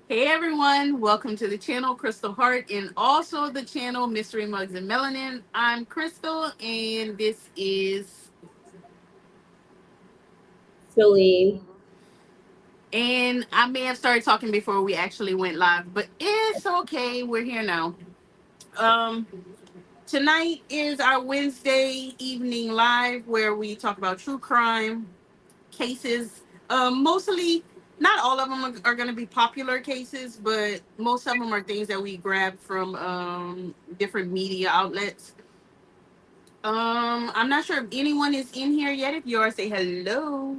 Hey everyone, welcome to the channel Crystal Heart and also the channel Mystery Mugs and Melanin. I'm Crystal and this is Celine. and I may have started talking before we actually went live, but it's okay. We're here now. Um Tonight is our Wednesday evening live where we talk about true crime cases. Mostly, not all of them are going to be popular cases, but most of them are things that we grab from different media outlets. I'm not sure if anyone is in here yet. If you are, say hello.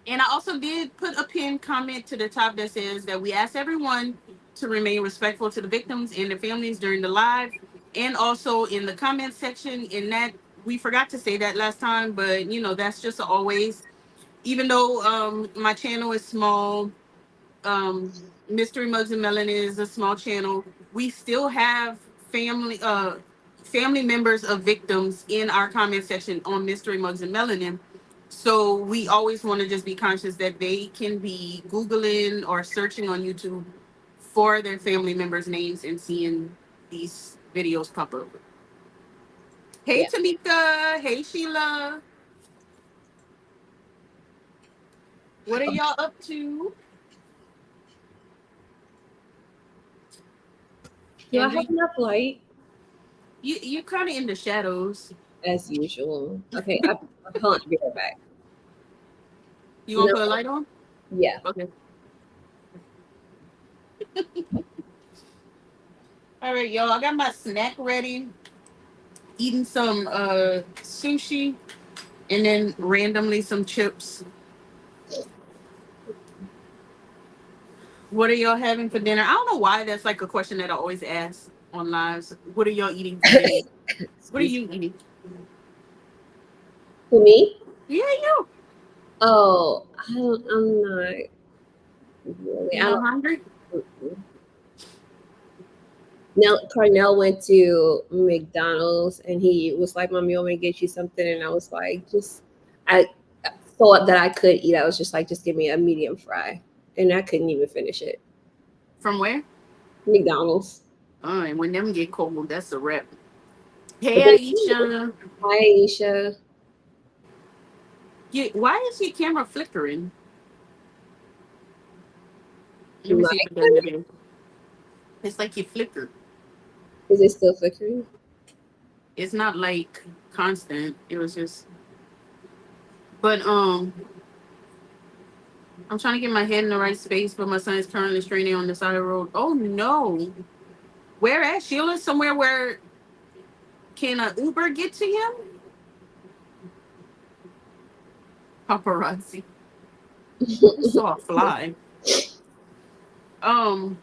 And I also did put a pinned comment to the top that says that we ask everyone to remain respectful to the victims and their families during the live, and also in the comment section. In that, we forgot to say that last time, but that's just always. Even though my channel is small, um, Mystery Mugs and Melon is a small channel, we still have family members of victims in our comment section on Mystery Mugs and Melanin. So we always want to just be conscious that they can be Googling or searching on YouTube for their family members' names and seeing these videos pop up. Hey Yeah. Tamika, hey Sheila, what are y'all up to? Do I And have do enough light? you're kind of in the shadows. As usual. Okay, I'll call it be right back. You You want know, to put a light on? yeah. Okay. All right, y'all. I got my snack ready. Eating some sushi and then randomly some chips. What are y'all having for dinner? I don't know why that's like a question that I always ask on lives. What are y'all eating for dinner? What are Excuse you eating? me. For me? Yeah, you. Oh, I'm not really. You I not don't. hungry? Mm-mm. Now, Carnell went to McDonald's and he was like, "Mommy, I'm gonna get you something," and I was like, I thought that I could eat. I was just like, "Just give me a medium fry," and I couldn't even finish it. From where? McDonald's. And when them get cold, that's a wrap. But Hey, they, Aisha. hi Aisha. Why is your camera flickering? Let me My see if it does it again. It's like you flicker. Is it still flickering? It's not like constant. It was just, but I'm trying to get my head in the right space, but my son is currently straining on the side of the road. Oh no! Where at Sheila? Somewhere where can a Uber get to him? Paparazzi. I saw a fly. Um,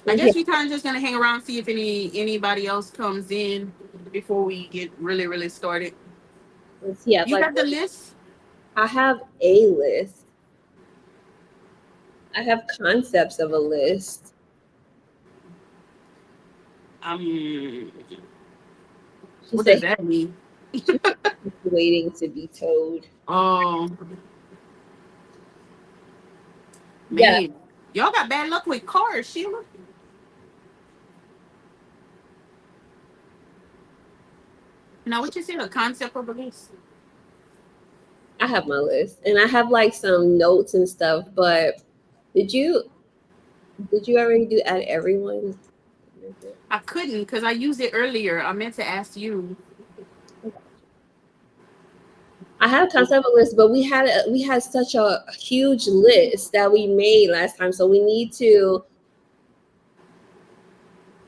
I Yeah. guess we kind of just gonna hang around see if anybody else comes in before we get really started. Let's see. You got the list? I have a list. I have concepts of a list. Um, She what said does that mean? she's waiting to be told. Oh Yeah, man, y'all got bad luck with cars, Sheila. Now, what you said, a concept of a list? I have my list, and I have like some notes and stuff. But did you did you already do add everyone? I couldn't because I used it earlier. I meant to ask you. I have concept of a list, but we had such a huge list that we made last time, so we need to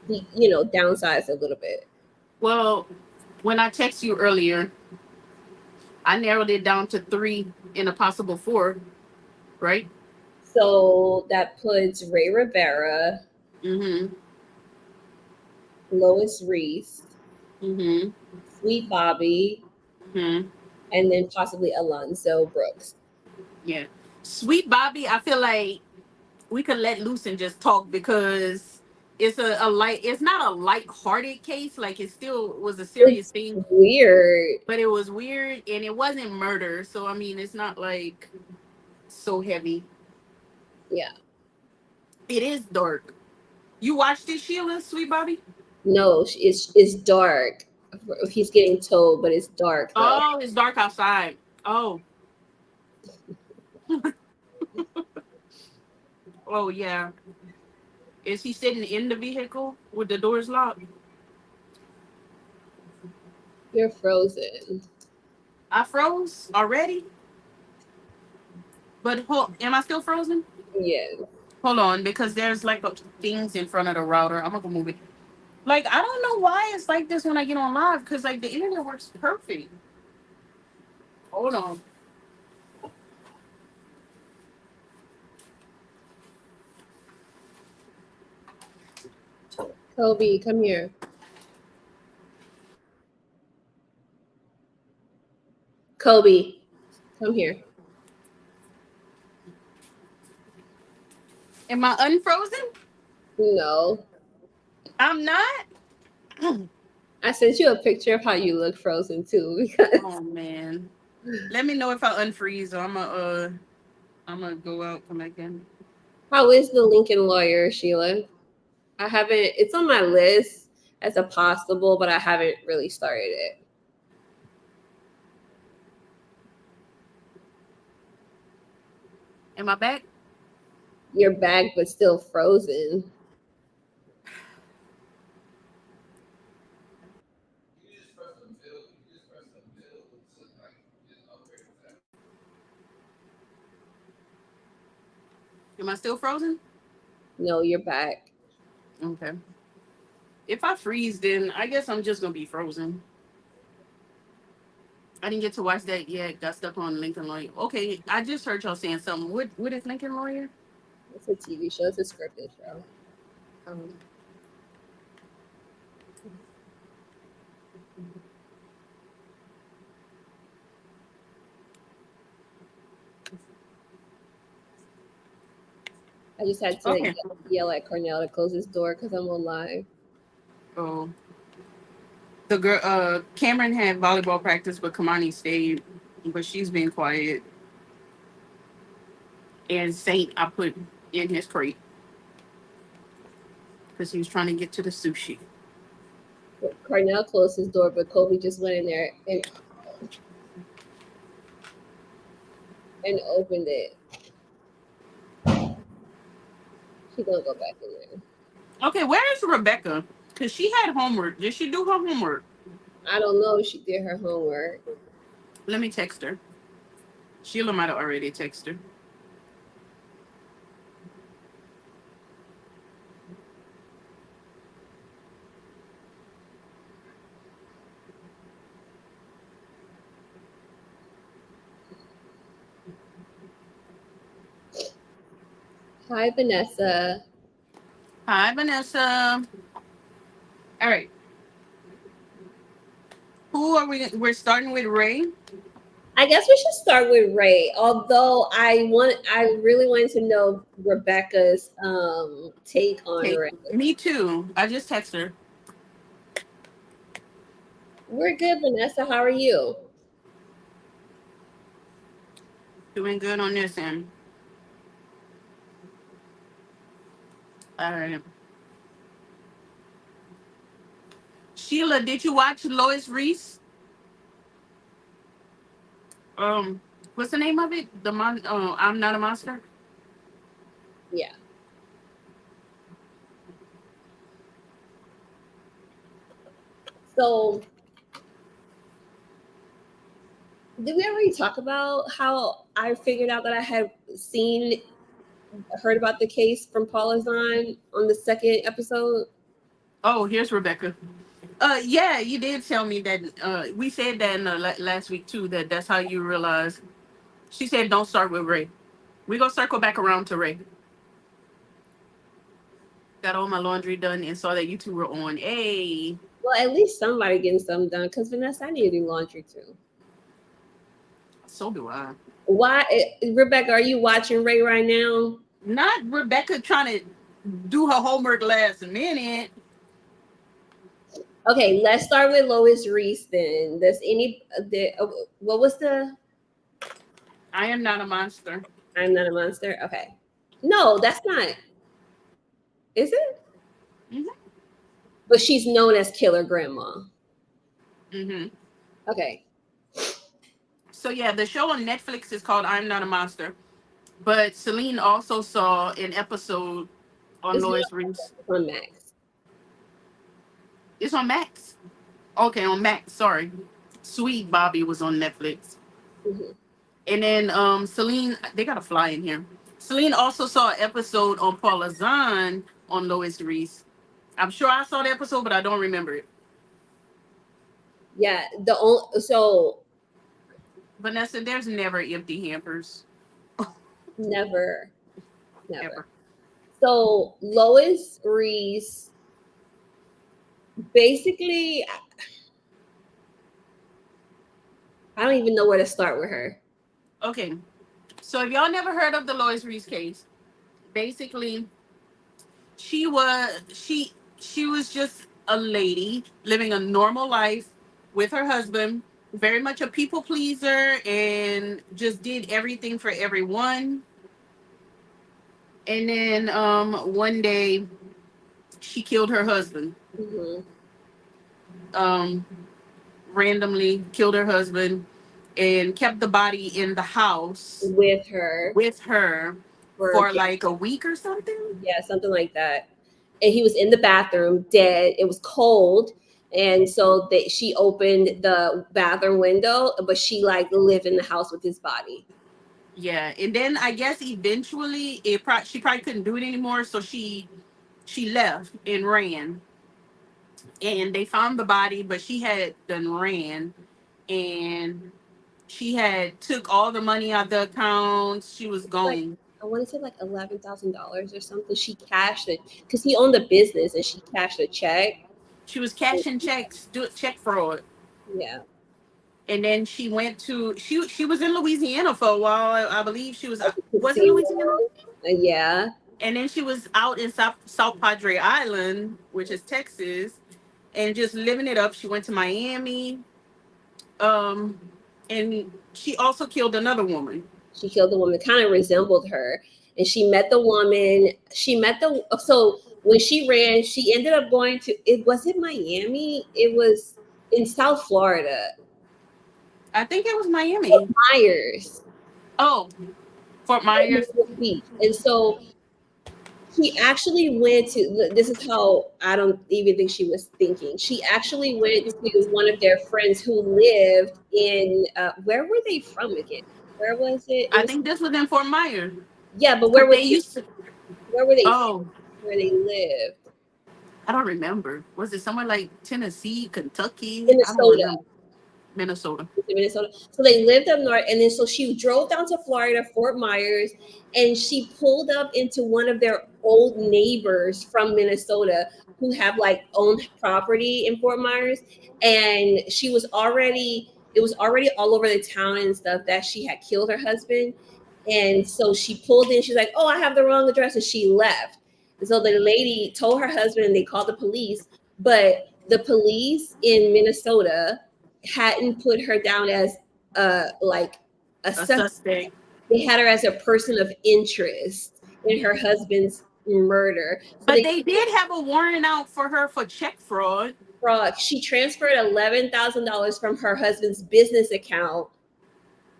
downsize a little bit. Well, when I texted you earlier, I narrowed it down to three and a possible four, right? So that puts Ray Rivera, Mm-hmm. Lois Reese, Mm-hmm. Sweet Bobby, Mm-hmm. and then possibly Alonzo Brooks. Yeah. Sweet Bobby, I feel like we could let loose and just talk because It's a light. It's not a light-hearted case. Like it still was a serious It's thing, weird. but it was weird and it wasn't murder. So I mean, it's not like so heavy. Yeah. It is dark. You watched it, Sheila, sweet Bobby? No, it's dark. He's getting told, but it's dark though. Oh, it's dark outside. Oh, oh yeah. Is he sitting in the vehicle with the doors locked? You're frozen. I froze already, but am I still frozen? Yeah. Hold on, because there's like things in front of the router. I'm gonna go move it. Like I don't know why it's like this when I get on live, because like the internet works perfect. Hold on. Kobe, come here. Kobe, come here. Am I unfrozen? No. I'm not. I sent you a picture of how you look frozen too because Oh man. Let me know if I unfreeze. Or I'm gonna go out, come back in. how is the Lincoln lawyer, Sheila? I haven't it's on my list as a possible, but I haven't really started it. Am I back? You're back but still frozen. Am I still frozen? No, you're back. Okay. If I freeze, then I guess I'm just gonna be frozen. I didn't get to watch that yet. Got stuck on Lincoln Lawyer. Okay, I just heard y'all saying something. What is Lincoln Lawyer? It's a TV show, it's a scripted show. Um, I just had to okay. yell at Cornell to close his door because I'm on live. Oh, the girl. Cameron had volleyball practice, but Kamani stayed, but she's been quiet. And Saint, I put in his crate because he was trying to get to the sushi. Cornell closed his door, but Kobe just went in there and opened it. She gonna go back in there. Okay, where is Rebecca? Because she had homework. Did she do her homework? I don't know if she did her homework. Let me text her. Sheila might have already texted her. Hi, Vanessa. Hi, Vanessa. All right. Who are we? We're starting with Ray. I guess we should start with Ray. Although I really wanted to know Rebecca's take on Okay. Ray. Me too. I just texted her. We're good, Vanessa. How are you? Doing good on this end. All right. Sheila, did you watch Lois Reese? What's the name of it? I'm not a monster. Yeah. So did we already talk about how I figured out that I had heard about the case from Paul Azan on the second episode? Oh, here's Rebecca. Yeah, you did tell me that. We said that in last week too. That's how you realize. She said, "Don't start with Ray." We gonna circle back around to Ray. Got all my laundry done and saw that you two were on. Hey, Well, at least somebody getting something done. Because Vanessa, I need to do laundry too. so do I. Why, Rebecca? Are you watching Ray right now? Not Rebecca trying to. do her homework last minute. Okay, let's start with Lois Reese then. Does any the what was the I am not a monster. I'm not a monster? Okay. No, that's not. Is it? Hmm. But she's known as Killer Grandma. Hmm. Okay. So yeah, the show on Netflix is called I'm Not a Monster. But Celine also saw an episode on It's not Lois Reese. on Max. It's on Max. Okay, on Max. Sorry, Sweet Bobby was on Netflix. Hmm. And then Celine, they got a fly in here. Celine also saw an episode on Paula Zahn on Lois Reese. I'm sure I saw the episode, but I don't remember it. Yeah, the only so Vanessa, there's never empty hampers never, never. ever. So Lois Reese basically, I don't even know where to start with her. Okay, so if y'all never heard of the Lois Reese case, basically she was just a lady living a normal life with her husband, very much a people pleaser, and just did everything for everyone. And then one day she killed her husband. Hmm. Um, randomly killed her husband and kept the body in the house With her with her for for like a week or something. yeah, something like that. And he was in the bathroom, dead. It was cold, and so she opened the bathroom window, but she like lived in the house with his body. Yeah, and then I guess eventually she probably couldn't do it anymore, so she left and ran, and they found the body, but she had done ran, and she had took all the money out the accounts. She was Like gone. I want to say like $11,000 or something. She cashed it because he owned a business, and she cashed a check. She was cashing checks, do check fraud. Yeah, And then she went to she was in Louisiana for a while. I believe she was like a was in casino. Louisiana, Yeah, and then she was out in South Padre Island, which is Texas, and just living it up. She went to Miami, um, and she also killed another woman. she killed the woman. Kind of resembled her, and she met the woman. She met the so when she ran, she ended up going to it. Was it Miami? It was in South Florida, I think it was Fort Miami. Myers, Oh, Fort Myers. Beach, and so she actually went to this is how I don't even think she was thinking. She actually went to one of their friends who lived in where were they from again? Where was it? It I was think this was in Fort Myers yeah, but because they used to. where were they from? Oh, Where they lived? I don't remember. Was it somewhere like Tennessee, Kentucky? I don't Minnesota. remember. Minnesota. Minnesota. So they lived up north, and then so she drove down to Florida, Fort Myers, and she pulled up into one of their old neighbors from Minnesota who have like owned property in Fort Myers, and she was already it was already all over the town and stuff that she had killed her husband, and so she pulled in. She's like, "Oh, I have the wrong address," and she left. And so the lady told her husband, and they called the police, but the police in Minnesota hadn't put her down as like a A suspect. suspect. They had her as a person of interest in her husband's murder. So But they they did have a warrant out for her for check fraud. fraud. She transferred $11,000 from her husband's business account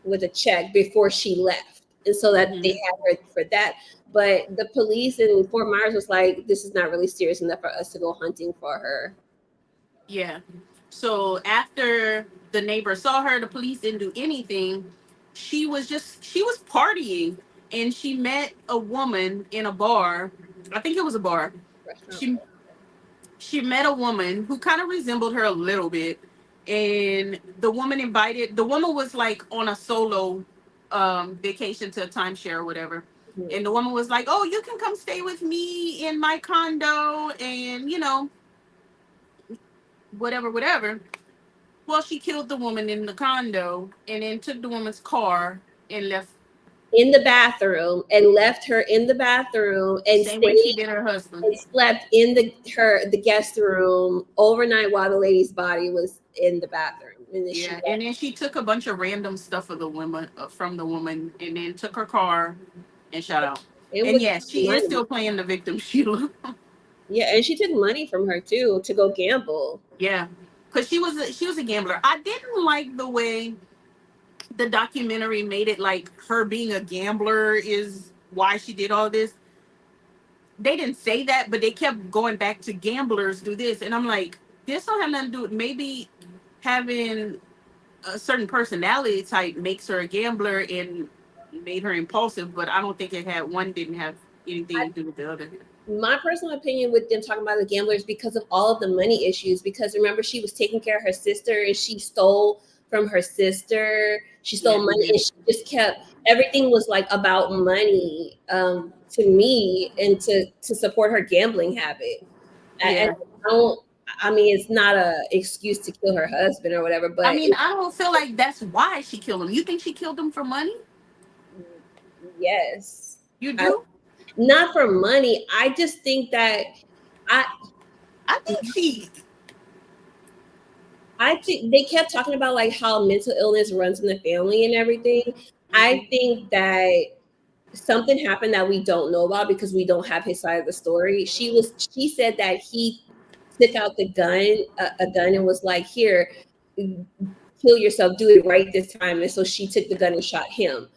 with a check before she left, and so that they Hmm. had her for that. But the police in Fort Myers was like, "This is not really serious enough for us to go hunting for her." Yeah. So after the neighbor saw her, the police didn't do anything. She was partying, and she met a woman in a bar. I think it was a bar. Restaurant. She she met a woman who kind of resembled her a little bit, and the woman was like on a solo vacation to a timeshare or whatever. Mhm. And the woman was like, "Oh, you can come stay with me in my condo, and whatever, whatever." Well, she killed the woman in the condo and then took the woman's car and left. in the bathroom and left her in the bathroom and Same way she stayed did her husband. and slept in the guest room overnight while the lady's body was in the bathroom, and then she Yeah, left. and then she took a bunch of random stuff of the woman from the woman, and then took her car and shot out. And And with yes, she is money. still playing the victim, Sheila. Yeah, and she took money from her too to go gamble. Yeah, because she was a gambler. I didn't like the way the documentary made it like her being a gambler is why she did all this. They didn't say that, but they kept going back to gamblers do this, and I'm like, this don't have nothing to do with maybe having a certain personality type makes her a gambler and made her impulsive, but I don't think it had one didn't have anything to do with the other. My personal opinion with them talking about the gamblers because of all of the money issues. Because remember, she was taking care of her sister and she stole from her sister. She stole Yeah, she money did. and she just kept everything was like about money to me and to support her gambling habit. And Yeah. I don't. I mean, it's not a excuse to kill her husband or whatever, I but mean, I don't feel like that's why she killed him. You think she killed him for money? yes, You I, do? not for money. I just think that I I think she. I think they kept talking about like how mental illness runs in the family and everything. I think that something happened that we don't know about because we don't have his side of the story. She said that he took out the gun, a gun, and was like, "Here, kill yourself, do it right this time." And so she took the gun and shot him.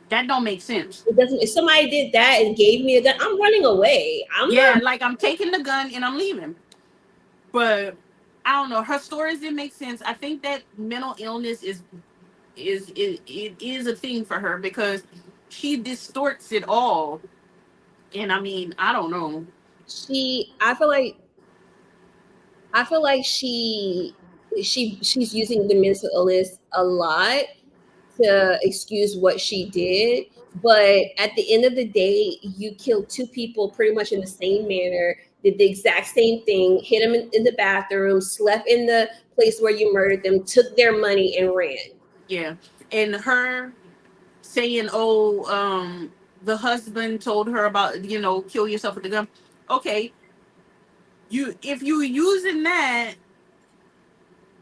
That don't make sense. It doesn't. If somebody did that and gave me a gun, I'm running away. I'm Yeah, not. like I'm taking the gun and I'm leaving. But I don't know. Her stories didn't make sense. I think that mental illness is a thing for her because she distorts it all. And I mean, I don't know. She. I feel like she's using the mental illness a lot to excuse what she did. But at the end of the day, you killed two people pretty much in the same manner, did the exact same thing, hit them in the bathroom, slept in the place where you murdered them, took their money, and ran. Yeah. And her saying, "Oh, the husband told her about kill yourself with the gun." Okay, you if you using that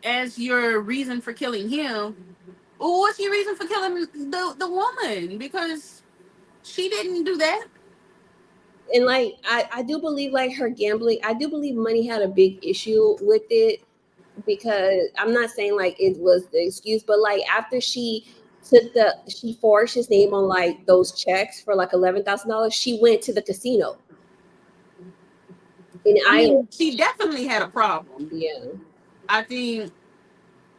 as your reason for killing him, well, what's your reason for killing the woman? Because she didn't do that. And like I do believe like her gambling, I do believe money had a big issue with it because I'm not saying like it was the excuse, but like after she forged his name on like those checks for like $11,000, she went to the casino in I Iowa. mean, she definitely had a problem. Yeah, I think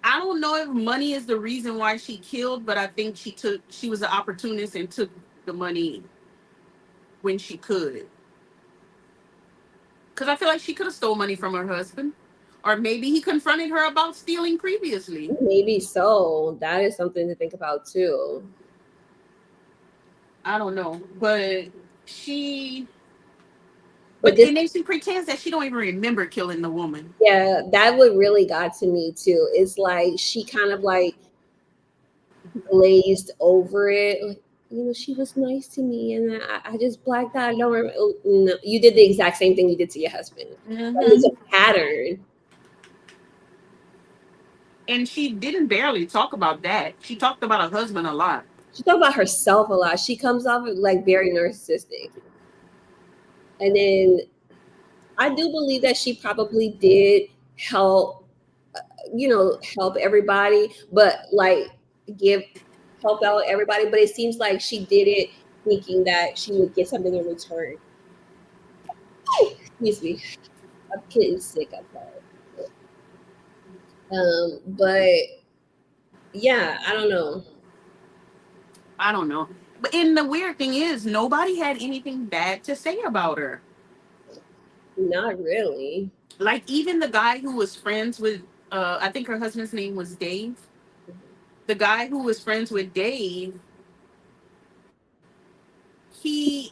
I don't know if money is the reason why she killed, but I think she was an opportunist and took the money when she could. Because I feel like she could have stole money from her husband, or maybe he confronted her about stealing previously. maybe so. That is something to think about too. I don't know, but she, But but this, and then she pretends that she don't even remember killing the woman. yeah, that what really got to me too. It's like she kind of like glazed over it. Like, she was nice to me, and I just blacked out. I don't remember. Oh, no, you did the exact same thing you did to your husband. Like, it's Hmm. a pattern. And she didn't barely talk about that. She talked about her husband a lot. She talks about herself a lot. She comes off like very narcissistic, and then I do believe that she probably did help, help everybody, but like give help out everybody. But it seems like she did it thinking that she would get something in return. Excuse me, I'm getting sick. I'm sorry. But yeah, I don't know. I don't know. But and the weird thing is, nobody had anything bad to say about her. Not really. Like even the guy who was friends with, I think her husband's name was Dave. The guy who was friends with Dave, he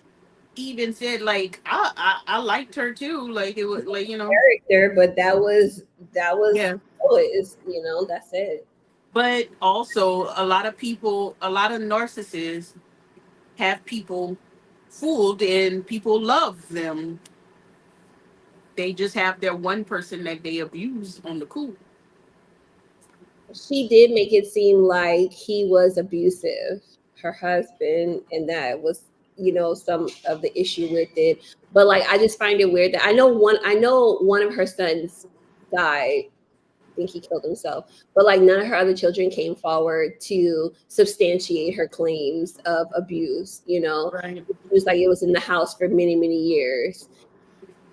even said like, I liked her too. Like it was like Character, but that was yeah. Lois. That's it. But also, a lot of people, a lot of narcissists have people fooled and people love them. They just have their one person that they abuse on the cool. She did make it seem like he was abusive, her husband, and that was, some of the issue with it. But like, I just find it weird that I know one of her sons died. I think he killed himself, but like none of her other children came forward to substantiate her claims of abuse. Right. It was like it was in the house for many, many years.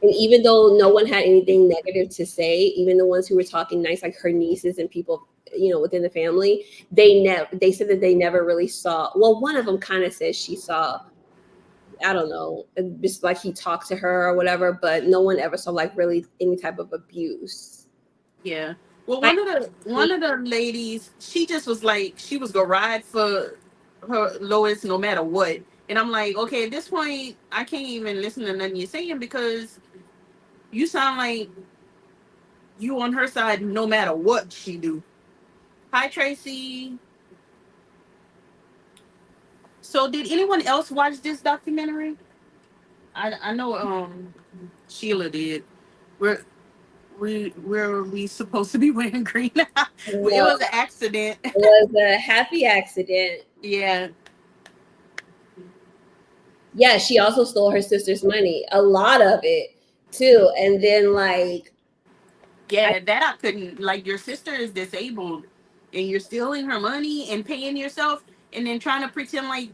And even though no one had anything negative to say, even the ones who were talking nice, like her nieces and people, within the family, they said that they never really saw. Well, one of them kind of says she saw. I don't know, just like he talked to her or whatever, but no one ever saw like really any type of abuse. Yeah. Well, I one of the ladies, she just was like she was gonna ride for her Lois no matter what. And I'm like, okay, at this point, I can't even listen to nothing you're saying because you sound like you on her side no matter what she do. Hi, Tracy. So, did anyone else watch this documentary? I know Sheila did. We're we supposed to be wearing green? It don't know. was an accident. It was a happy accident. Yeah. Yeah, she also stole her sister's money, a lot of it too. And then like, I, Yeah, that I couldn't. Like, your sister is disabled and you're stealing her money and paying yourself and then trying to pretend like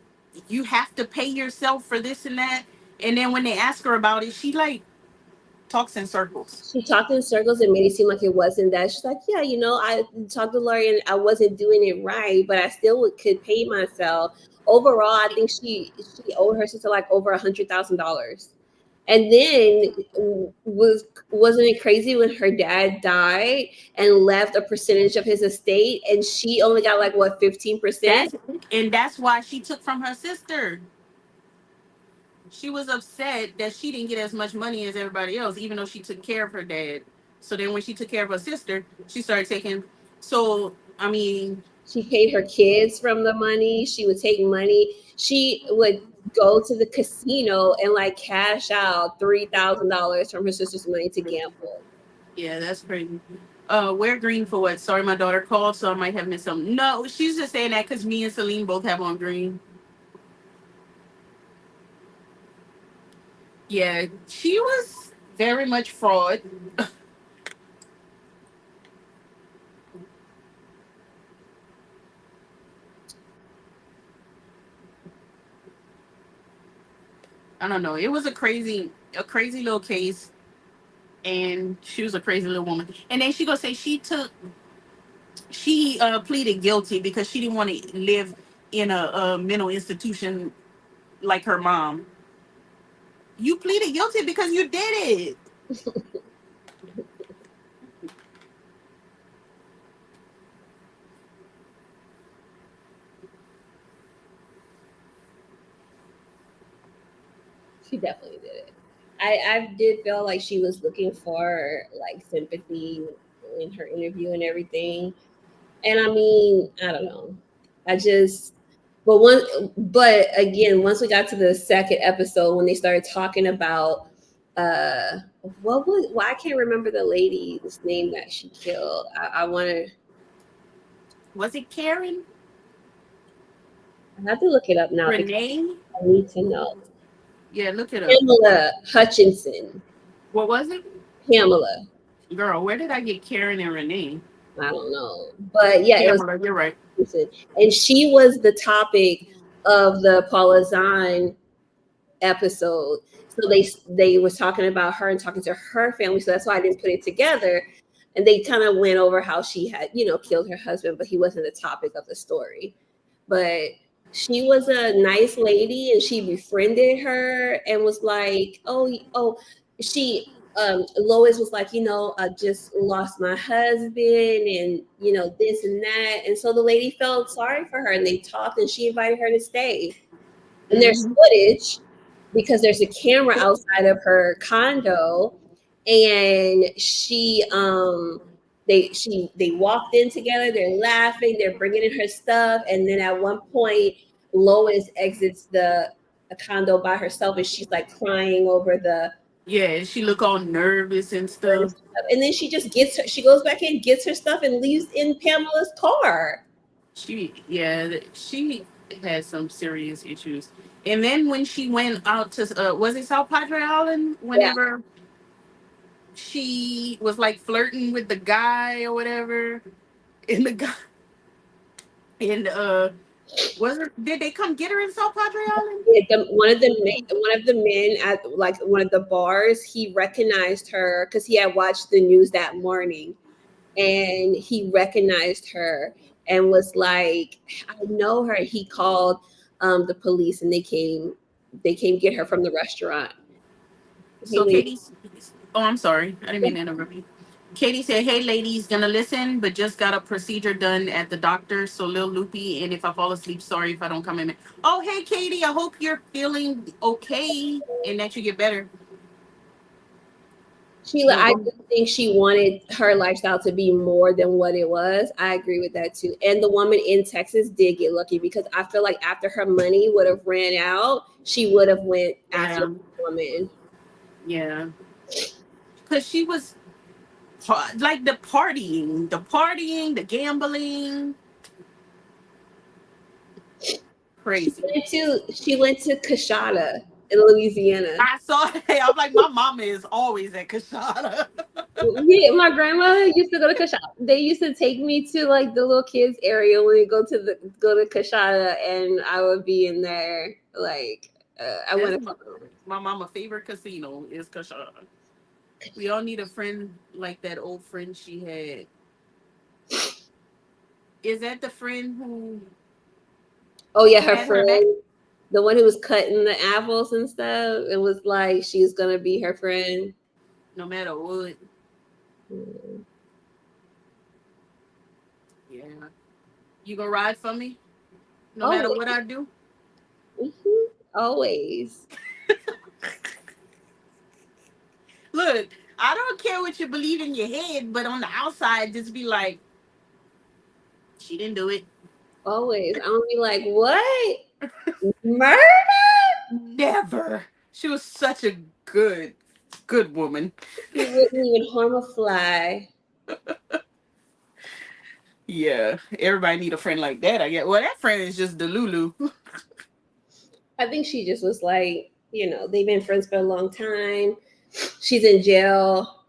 you have to pay yourself for this and that. And then when they ask her about it, she like talks in circles. she talked in circles and made it seem like it wasn't that. She's like, yeah, I talked to Lori and I wasn't doing it right, but I still could pay myself. Overall, I think she owed her sister like over $100,000. And then wasn't it crazy when her dad died and left a percentage of his estate, and she only got like what 15%? That's and that's why she took from her sister. She was upset that she didn't get as much money as everybody else, even though she took care of her dad. So then when she took care of her sister, she started taking. So I mean, She paid her kids from the money. She would take money. She would go to the casino and like cash out $3,000 from her sister's money to gamble. yeah, that's crazy. Wear green for what? Sorry, my daughter called, so I might have missed something. No, she's just saying that because me and Celine both have on green. Yeah, she was very much fraud. I don't know. It was a crazy little case, and she was a crazy little woman. And then she gonna say she pleaded guilty because she didn't want to live in a mental institution like her mom. You pleaded guilty because you did it. She definitely did it. I did feel like she was looking for like sympathy in her interview and everything. And I mean, I don't know. I just, but again, once we got to the second episode, when they started talking about, uh, I can't remember the lady's name that she killed. I want to, Was it Karen? I have to look it up now because Renee? I need to know. Yeah, look it up. Pamela Hutchinson. What was it? Pamela. Girl, where did I get Karen and Renee? I don't know. But yeah, it was Pamela, you're right. Hutchinson. And she was the topic of the Paula Zahn episode. So they was talking about her and talking to her family. So that's why I didn't put it together. And they kind of went over how she had, killed her husband, but he wasn't the topic of the story. But she was a nice lady and she befriended her and was like, she Lois was like, I just lost my husband and this and that. And so the lady felt sorry for her and they talked and she invited her to stay. And there's Hmm. footage because there's a camera outside of her condo, and They walked in together. They're laughing. They're bringing in her stuff, and then at one point, Lois exits the condo by herself, and she's like crying over the Yeah, she look all nervous and stuff. and then she just gets her. She goes back in, gets her stuff, and leaves in Pamela's car. She had some serious issues. And then when she went out to was it South Padre Island? Yeah, Whenever she was like flirting with the guy or whatever, and the guy and was it? Did they come get her in South Padre Island? one of the men at like one of the bars, he recognized her because he had watched the news that morning, and he recognized her and was like, "I know her." He called the police, and they came get her from the restaurant. Hey, So lady. Katie's. Oh, I'm sorry. I didn't mean to interrupt you. Katie said, "Hey, ladies, gonna listen, but just got a procedure done at the doctor, so little loopy. And if I fall asleep, sorry if I don't come in." Oh, hey, Katie. I hope you're feeling okay and that you get better. Sheila, Don't I go. do think she wanted her lifestyle to be more than what it was. I agree with that too. And the woman in Texas did get lucky because I feel like after her money would have ran out, she would have went after Yeah, the woman. yeah. Because she was like the gambling, crazy. She went to Kashada in Louisiana. I saw it. I'm like, my mama is always at Kashada. Yeah, my grandma used to go to Kashada. They used to take me to like the little kids area when we go to Kashada, and I would be in there. Like I went That's a couple of my mama favorite casino is Kashada. We all need a friend like that old friend she had. Is that the friend Oh yeah, who her had her back friend, the one who was cutting the apples and stuff, it was like she was gonna be her friend. no matter what? Mm-hmm. Yeah. You gonna ride for me no matter what Always, I do? always. Look, I don't care what you believe in your head, but on the outside, just be like, she didn't do it. Always. I'm gonna be like, what? Murder? Never. She was such a good woman. He wouldn't even harm a fly. Yeah, everybody need a friend like that. I get. Well, that friend is just Delulu. I think she just was like, they've been friends for a long time. She's in jail.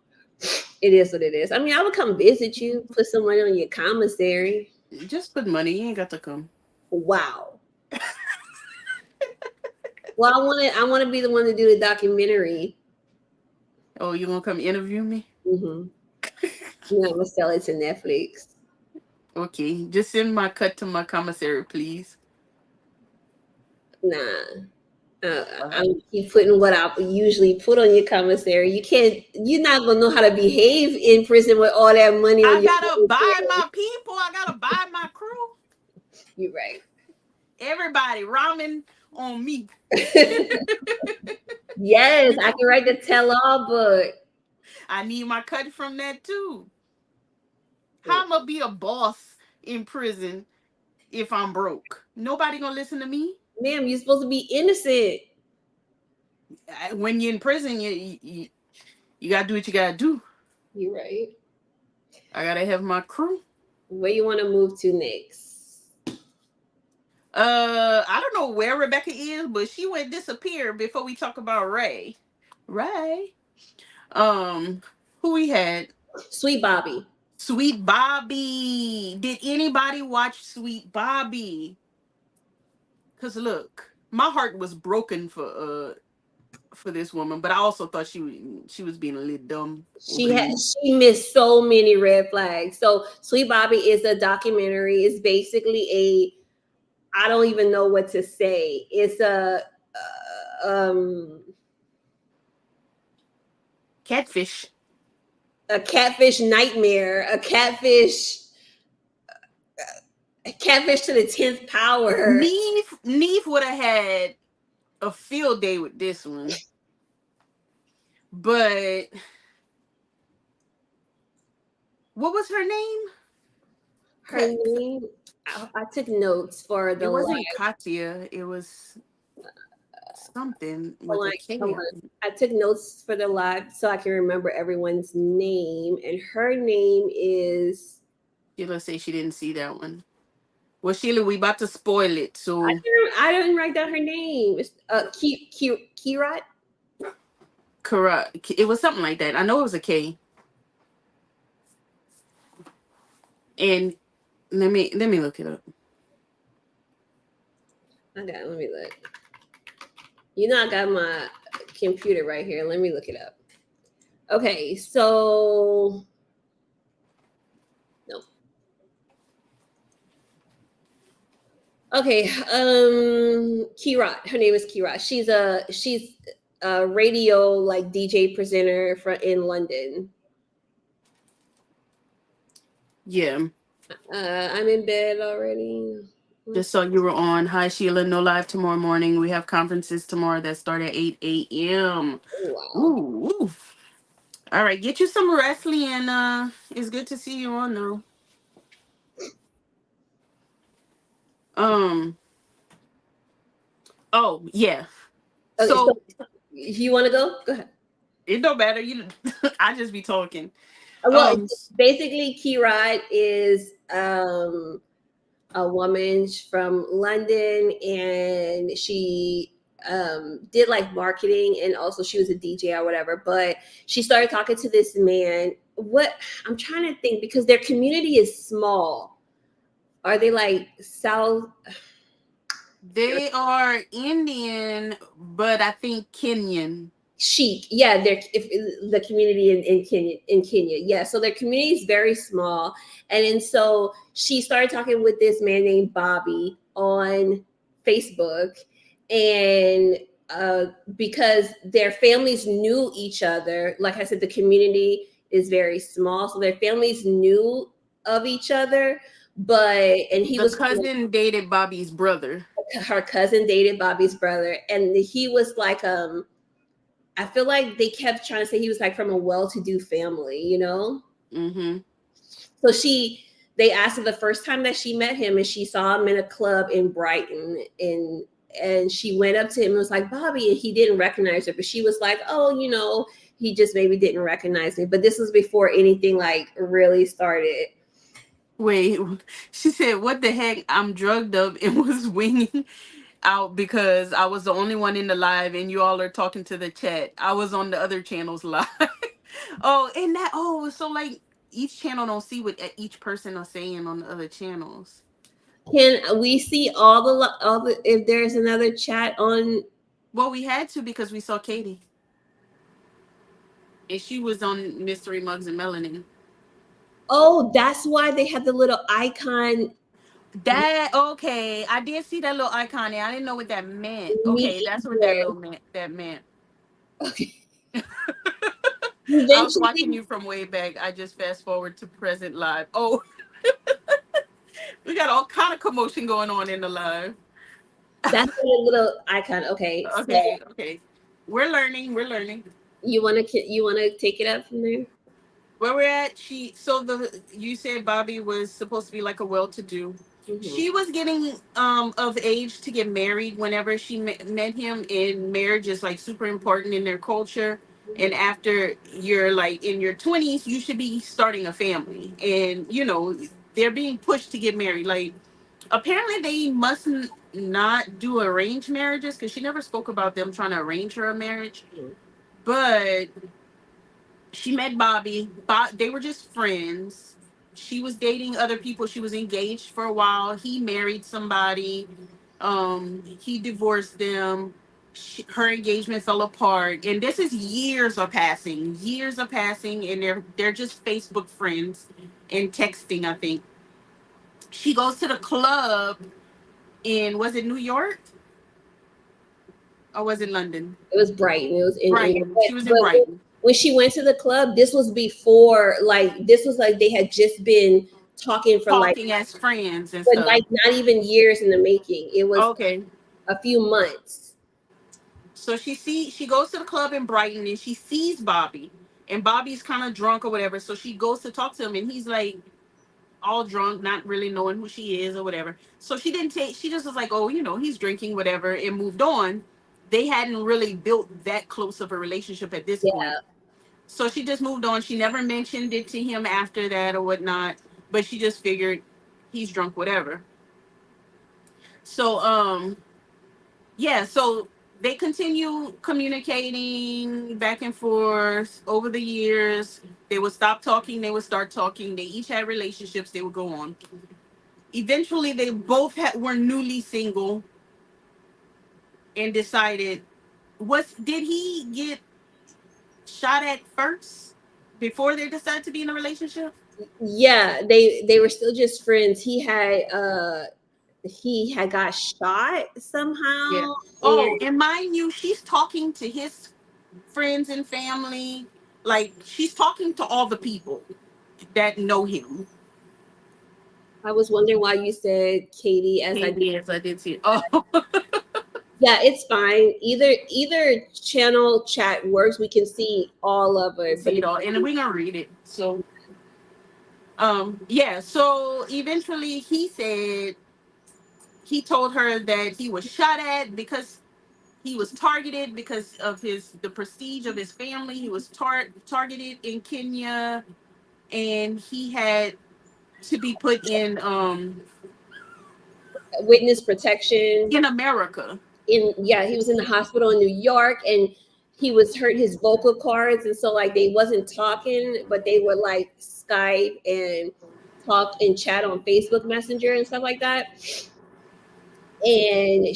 It is what it is. I mean, I would come visit you, put some money on your commissary. Just put money. You ain't got to come. Wow. Well, I want to be the one to do the documentary. Oh, you gonna come interview me? Mm-hmm. Yeah, I'm gonna sell it to Netflix. Okay, just send my cut to my commissary, please. Nah. Uh, I keep putting what I usually put on your commissary. You can't. You're not gonna know how to behave in prison with all that money on I your gotta buy commissary. my people. I gotta buy my crew. You're right. Everybody ramen on me. Yes, I can write the tell-all book. I need my cut from that too. How am I be a boss in prison if I'm broke? Nobody gonna listen to me. Ma'am, you're supposed to be innocent. When you're in prison, you gotta do what you gotta do. You're right. I gotta have my crew. Where you want to move to next? I don't know where Rebecca is, but she went disappear before we talk about Ray. Ray. Um, who we had? Sweet Bobby. Sweet Bobby. Did anybody watch Sweet Bobby? Cause look, my heart was broken for this woman, but I also thought she was being a little dumb over She the had years. she missed so many red flags. So Sweet Bobby is a documentary. It's basically I don't even know what to say. It's um Catfish. a catfish nightmare, a catfish to the 10th power. Neve would have had a field day with this one, but What was her name? Her Cut. name. I took notes for It the wasn't live. Katya. It was something Hold with on, a K. hold on. I took notes for the live so I can remember everyone's name, and her name is. Sheila say she didn't see that one. Well, Sheila, we about to spoil it. So I didn't write down her name. It's Kirat. correct. It was something like that. I know it was a K. And let me look it up. Okay, let me look. You know, I got my computer right here. Let me look it up. Okay, so no. Okay, Kirat. Her name is Kirat. She's a radio like DJ presenter in London. Yeah. I'm in bed already. Just saw you were on. Hi, Sheila. No live tomorrow morning. We have conferences tomorrow that start at 8 a.m. Oh, wow. Ooh, ooh. All right. Get you some rest, Leanna. It's good to see you on, though. Um. Oh, yeah. Okay, so So if you want to go ahead. it don't matter. You, I just be talking. Well, Um. basically, Kirat is a woman from London, and she did like marketing, and also she was a DJ or whatever. But she started talking to this man. What I'm trying to think, because their community is small. Are they like South They are Indian, but I think Kenyan. chic? Yeah, they're if the community in Kenya. Yeah, so their community is very small, and so she started talking with this man named Bobby on Facebook, and because their families knew each other, like I said, the community is very small, so their families knew of each other, but and he The was cousin dated Bobby's brother. her cousin dated Bobby's brother, and he was like I feel like they kept trying to say he was like from a well-to-do family, you know? Mm-hmm. So they asked her the first time that she met him, and she saw him in a club in Brighton, and she went up to him and was like, Bobby, and he didn't recognize her, but she was like, oh, he just maybe didn't recognize me. But this was before anything like really started. Wait, she said, "What the heck? I'm drugged up and was winging out because I was the only one in the live, and you all are talking to the chat. I was on the other channels live." Oh, and that. Oh, so like each channel don't see what each person are saying on the other channels. Can we see all the if there's another chat on? Well, we had to because we saw Katie, and she was on Mystery Mugs and Melanin. Oh, that's why they have the little icon. That okay? I did see that little icon there. I didn't know what that meant. Me Okay, that's what that either. little meant. That meant. Okay. I was watching Eventually, you from way back. I just fast forward to present live. Oh, we got all kind of commotion going on in the live. that's the little icon. Okay, so Okay, okay. We're learning. We're learning. you wanna take it up from there? Where we're at, you said Bobby was supposed to be like a well-to-do. Hmm. She was getting of age to get married whenever she met him. And marriage is like super important in their culture. And Hmm. after you're like in your 20s, you should be starting a family. And they're being pushed to get married. Like apparently they mustn't not do arranged marriages because she never spoke about them trying to arrange her a marriage. But she met Bobby. They were just friends. She was dating other people. She was engaged for a while. He married somebody. He divorced them. Her engagement fell apart, and this is years of passing, and they're just Facebook friends and texting. I think she goes to the club in was it New York or was it London? It was Brighton. It was in England, Brighton. but, She was in but Brighton, when she went to the club, this was before. Like this was like they had just been talking for like, talking as friends and but stuff. like not even years in the making. It was Okay. a few months. So she goes to the club in Brighton and she sees Bobby. and Bobby's kind of drunk or whatever. So she goes to talk to him, and he's like all drunk, not really knowing who she is or whatever. So she didn't take. She just was like, oh, he's drinking, whatever, and moved on. They hadn't really built that close of a relationship at this point. Yeah. So she just moved on. She never mentioned it to him after that or whatnot. But she just figured he's drunk, whatever. So yeah, so they continue communicating back and forth over the years. They would stop talking, they would start talking. They each had relationships, they would go on. Eventually, they both were newly single and decided, was did he get shot at first before they decided to be in a relationship? Yeah, they were still just friends. He had got shot Yeah. somehow, and Oh, and mind you, she's talking to his friends and family. Like, she's talking to all the people that know him. I was wondering why you said Katie as I did. Yes, I did see it. Oh, Yeah, it's fine. Either channel chat works. We can see all of it, but see it all, and we're gonna read it. So, yeah. So eventually, he said he told her that he was shot at because he was targeted because of the prestige of his family. He was targeted in Kenya, and he had to be put witness protection in America. yeah, he was in the hospital in New York, and he was hurt his vocal cords, and so like they wasn't talking, but they would like Skype and talk and chat on Facebook Messenger and stuff like that. And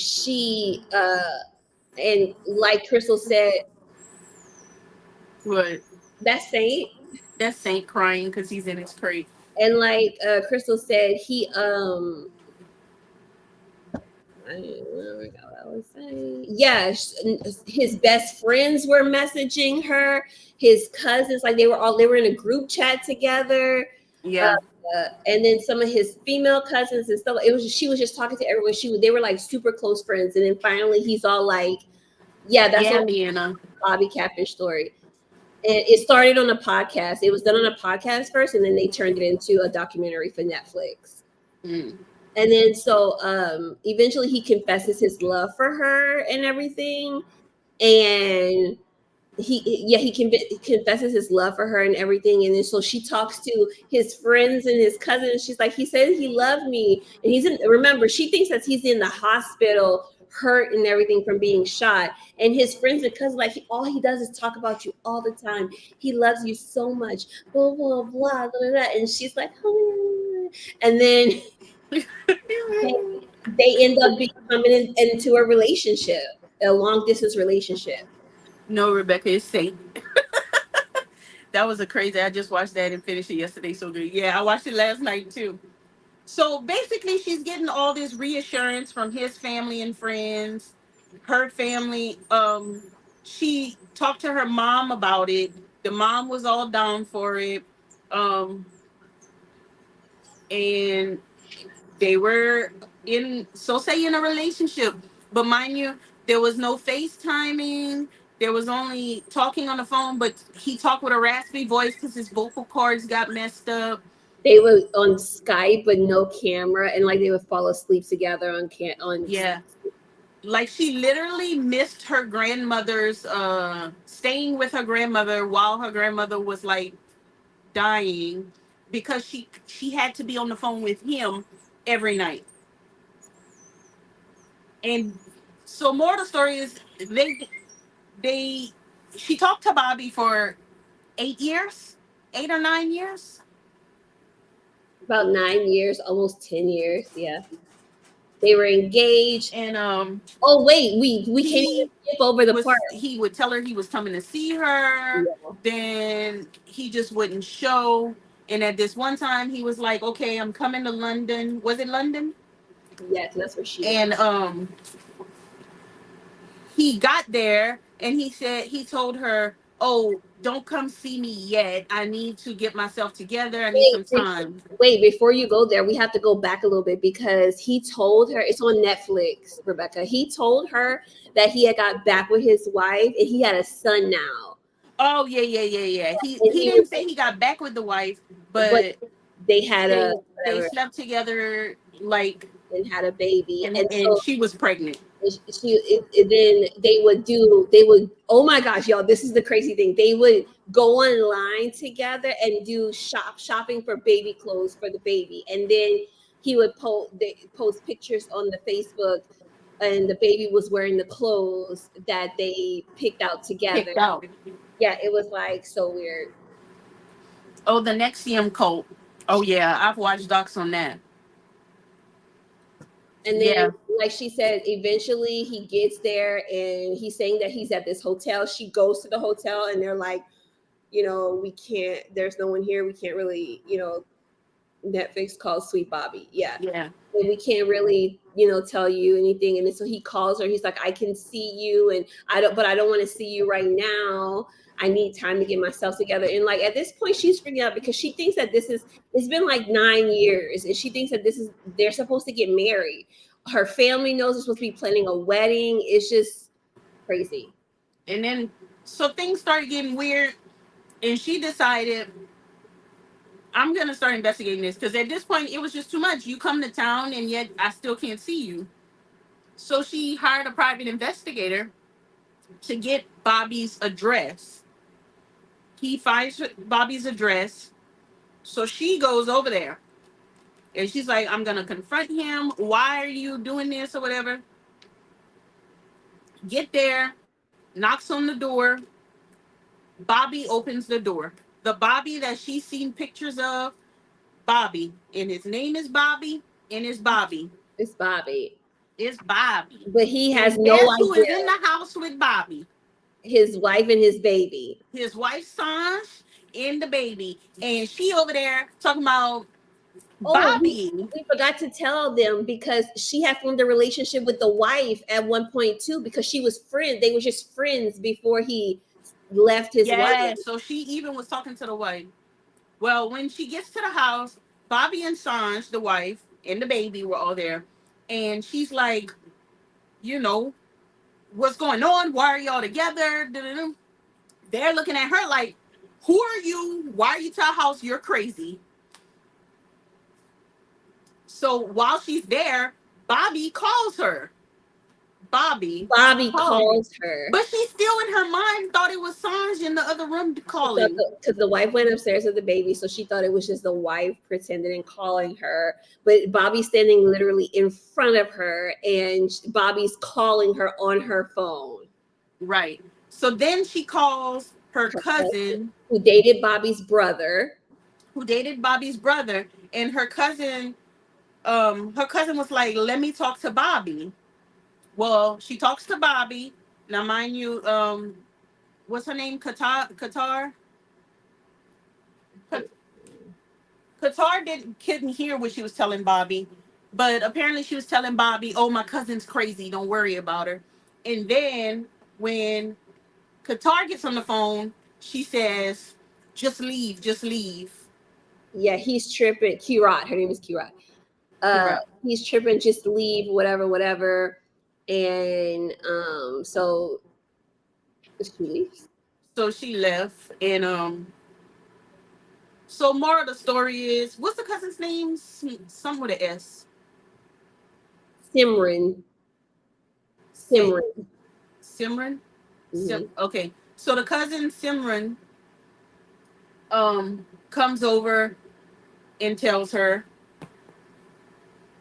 and like Crystal said, But that Saint, that's Saint crying because he's in his crate. and like Crystal said, I what I was saying. Yeah, his best friends were messaging her. His cousins, like they were in a group chat together. Yeah, And then some of his female cousins and stuff. She was just talking to everyone. They were like super close friends. And then finally, he's all like, "Yeah, that's yeah, what Leanna. Bobby Catfish story." And it started on a podcast. It was done on a podcast first, and then they turned it into a documentary for Netflix. Mm. And then so eventually he confesses his love for her and everything. And he confesses his love for her and everything. And then so she talks to his friends and his cousins. She's like, he said he loved me. And remember, she thinks that he's in the hospital hurt and everything from being shot. And his friends and cousins, like, all he does is talk about you all the time. He loves you so much, blah blah blah blah, blah. And she's like, oh. And then they end up becoming into a relationship, a long distance relationship. No, Rebecca is Saint. That was a crazy. I just watched that and finished it yesterday. So good. Yeah, I watched it last night too. So basically, she's getting all this reassurance from his family and friends, her family. She talked to her mom about it. The mom was all down for it. Um, and they were in a relationship. But mind you, there was no FaceTiming. There was only talking on the phone, but he talked with a raspy voice because his vocal cords got messed up. They were on Skype but no camera, and like they would fall asleep together on. Yeah. Like, she literally missed her grandmother's staying with her grandmother while her grandmother was like dying, because she had to be on the phone with him every night. And so more of the story is, they she talked to Bobby for 8 years, 8 or 9 years. About 9 years, almost 10 years. Yeah, they were engaged. And Oh wait, we can't even he skip over the part. he would tell her he was coming to see her, Yeah, then he just wouldn't show. And at this one time he was like, okay, I'm coming to London. Was it London? yes, that's where she was. And he got there, and he told her, oh, don't come see me yet, I need to get myself together, I need Wait, some time. wait, before you go there, we have to go back a little bit because he told her, it's on Netflix, Rebecca. He told her that he had got back with his wife and he had a son now. Oh yeah, yeah, yeah, yeah. And He he was didn't say he got back with the wife, but but they had a they whatever slept together like, and had a baby, and and so she was pregnant. then they would, oh my gosh, y'all, this is the crazy thing, they would go online together and do shopping for baby clothes for the baby, and then he would post pictures on the Facebook, and the baby was wearing the clothes that they picked out together. Picked out. Yeah, it was like so weird. Oh, the Nexium cult. Oh yeah, I've watched docs on that. And then, Yeah, like she said, eventually he gets there and he's saying that he's at this hotel. She goes to the hotel and they're like, we can't, there's no one here. We can't really, Netflix calls Sweet Bobby. Yeah. yeah. And we can't really, tell you anything. And then so he calls her. He's like, I can see you, and but I don't want to see you right now. I need time to get myself together. And like at this point, she's freaking out because she thinks that it's been like 9 years, and she thinks that they're supposed to get married. Her family knows they're supposed to be planning a wedding. It's just crazy. And then so things started getting weird, and she decided, I'm gonna start investigating this because at this point it was just too much. You come to town and yet I still can't see you. So she hired a private investigator to get Bobby's address. He finds Bobby's address. So she goes over there and she's like, I'm going to confront him. Why are you doing this or whatever? Get there, knocks on the door. Bobby opens the door. The Bobby that she's seen pictures of, Bobby. And his name is Bobby, and it's Bobby. It's Bobby, It's Bobby. but he has And no guess who is idea. in the house with Bobby? His wife and his baby. His wife, Sanj, and the baby. And she over there talking about Oh, Bobby. we forgot to tell them because she had formed a relationship with the wife at one point too, because she was friends. They were just friends before he left his wife. Yeah, so she even was talking to the wife. Well, when she gets to the house, Bobby and Sanj, the wife, and the baby were all there. And she's like, you know, what's going on? Why are y'all together? Da-da-da. They're looking at her like, who are you? Why are you to our house? You're crazy. So while she's there, Bobby calls her. Bobby Bobby calls her. calls her But she still in her mind thought it was Sanj in the other room calling. because the wife went upstairs with the baby, so she thought it was just the wife pretending and calling her. But Bobby's standing literally in front of her, and Bobby's calling her on her phone. Right. So then she calls her Her cousin, cousin, who dated Bobby's brother. who dated Bobby's brother, and her cousin was like, let me talk to Bobby. Well, she talks to Bobby. Now mind you, what's her name? Qatar couldn't hear what she was telling Bobby, but apparently she was telling Bobby, "Oh, my cousin's crazy. Don't worry about her." And then when Qatar gets on the phone, she says, "Just leave, just leave." Yeah, he's tripping. Kirat, her name is Kirat. uh Right. he's tripping, just leave, whatever. And so she leaves. So she left, and so more of the story is, what's the cousin's name? Some with an S. Simran. Say Simran. Simran. Mhm. Okay. So the cousin Simran comes over and tells her,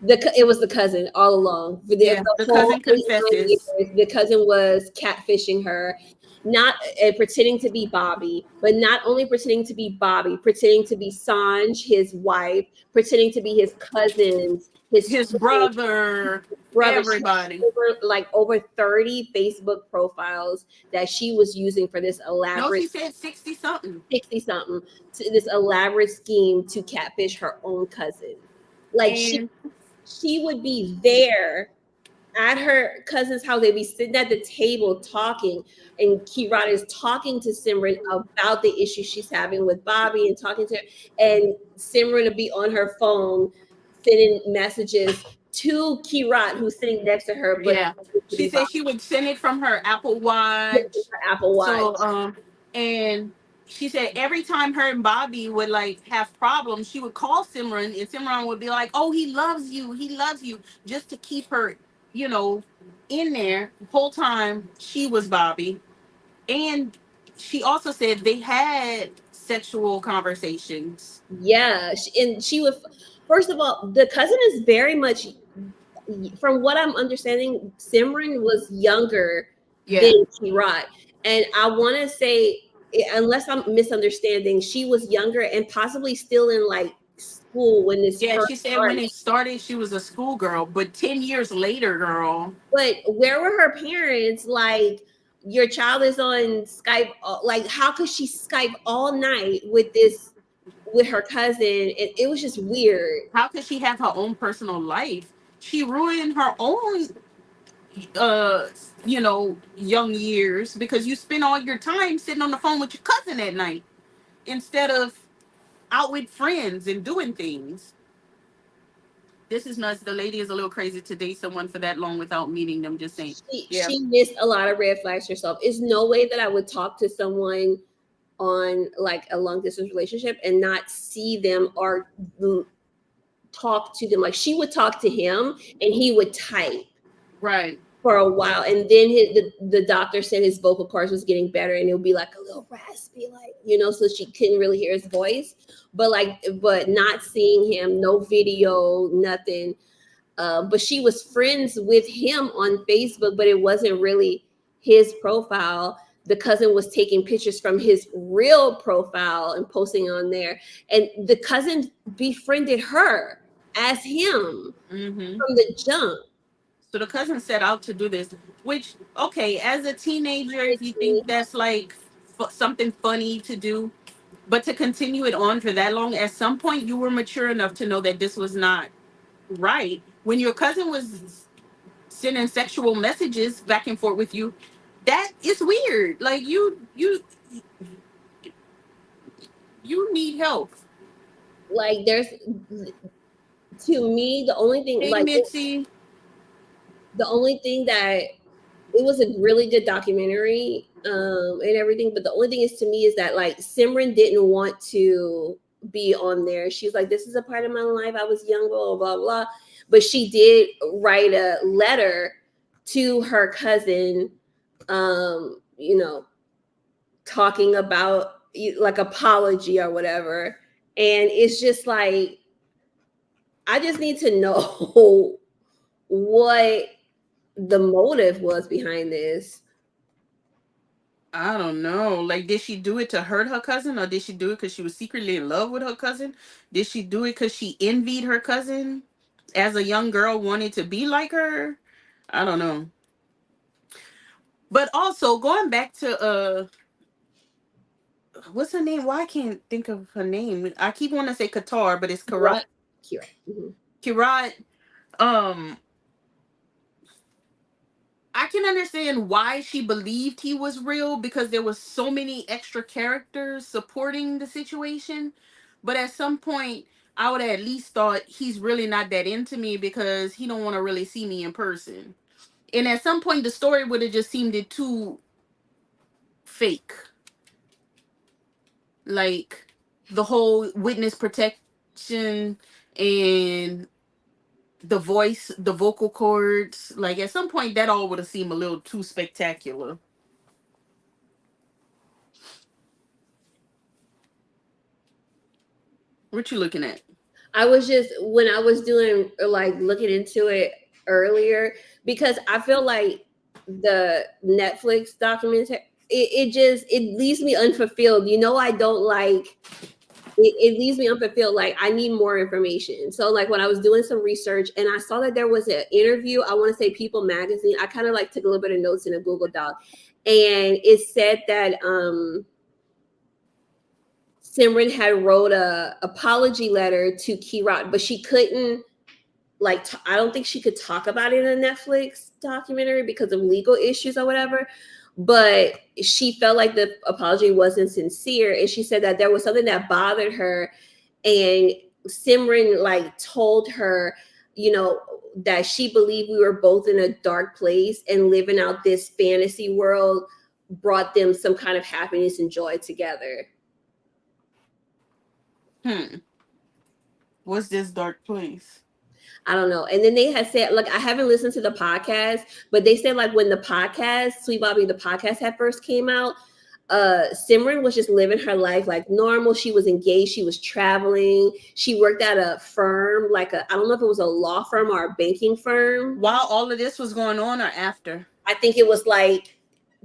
It was the cousin all along for yeah, the the whole cousin 89 confesses. years. The cousin was catfishing her, not pretending to be Bobby, but not only pretending to be Bobby, pretending to be Sanj, his wife, pretending to be his cousins, his His friends, brother, brother. She everybody. had over 30 Facebook profiles that she was using for this No, elaborate she said 60 something. 60 something, this elaborate scheme to catfish her own cousin. Like And she would be there at her cousin's house. They'd be sitting at the table talking, and Kirana is talking to Simran about the issue she's having with Bobby and talking to her, and Simran would be on her phone sending messages to Kirat, who's sitting next to her, but yeah, to she be said Bobby she would send it from her Apple with Watch. her Apple So Watch. And she said every time her and Bobby would like have problems, she would call Simran, and Simran would be like, "Oh, he loves you," just to keep her, you know, in there. The whole time she was Bobby. And she also said they had sexual conversations. Yeah, and she would. First of all, the cousin is very much, from what I'm understanding, Simran was younger than Yeah. Kirat, and I want to say, unless I'm misunderstanding, she was younger and possibly still in like school when this Yeah, first she said when started. it started, she was a schoolgirl, but 10 years later, girl, But where were her parents? Like, your child is on Skype. Like, how could she Skype all night with this, with her cousin? It was just weird. how could she have her own personal life? She ruined her own, uh, young years because you spend all your time sitting on the phone with your cousin at night instead of out with friends and doing things. This is nuts. The lady is a little crazy to date someone for that long without meeting them. Just saying. Yeah. She missed a lot of red flags herself. It's no way that I would talk to someone on like a long distance relationship and not see them or talk to them. Like, she would talk to him and he would type Right. for a while, and then the doctor said his vocal cords was getting better and it would be like a little raspy, like, so she couldn't really hear his voice. But not seeing him, no video, nothing. But she was friends with him on Facebook, but it wasn't really his profile. The cousin was taking pictures from his real profile and posting on there, and the cousin befriended her as him Mm-hmm. from the jump. So the cousin set out to do this, which, okay, as a teenager, if you think that's like something funny to do, but to continue it on for that long, at some point you were mature enough to know that this was not right. When your cousin was sending sexual messages back and forth with you, that is weird. Like you need help. Like, there's, to me, the only thing, Hey like, Mitzi. the only thing that, it was a really good documentary, and everything, but the only thing is, to me, is that, like, Simran didn't want to be on there. She's like, this is a part of my life, I was young, blah blah blah. But she did write a letter to her cousin, talking about, like, apology or whatever. And it's just like, I just need to know what the motive was behind this. I don't know. Like, did she do it to hurt her cousin, or did she do it because she was secretly in love with her cousin? Did she do it because she envied her cousin as a young girl, wanted to be like her? I don't know. But also going back to what's her name? Why I can't think of her name. I keep wanting to say Qatar, but it's Right. Karat. Kira. Mhm. Kirat. Um, I can understand why she believed he was real because there was so many extra characters supporting the situation. But at some point, I would have at least thought he's really not that into me because he don't want to really see me in person. And at some point, the story would have just seemed it too fake. Like the whole witness protection and the voice, the vocal cords. Like at some point, that all would have seemed a little too spectacular. What you looking at? I was just, when I was doing, like, looking into it earlier, because I feel like the Netflix documentary, it leaves me unfulfilled. I don't like it leaves me unfulfilled. Like, I need more information. So, like, when I was doing some research and I saw that there was an interview, I want to say People Magazine, I kind of like took a little bit of notes in a Google Doc, and it said that Simran had wrote a apology letter to Kirat, but she couldn't, like, I don't think she could talk about it in a Netflix documentary because of legal issues or whatever. But she felt like the apology wasn't sincere, and she said that there was something that bothered her, and Simran, like, told her, that she believed we were both in a dark place and living out this fantasy world, brought them some kind of happiness and joy together. Hmm. What's this dark place? I don't know. And then they had said, like, I haven't listened to the podcast, but they said like when the podcast, Sweet Bobby, the podcast had first came out, Simran was just living her life like normal. She was engaged, she was traveling, she worked at a firm, like a, I don't know if it was a law firm or a banking firm. While all of this was going on, or after? I think it was like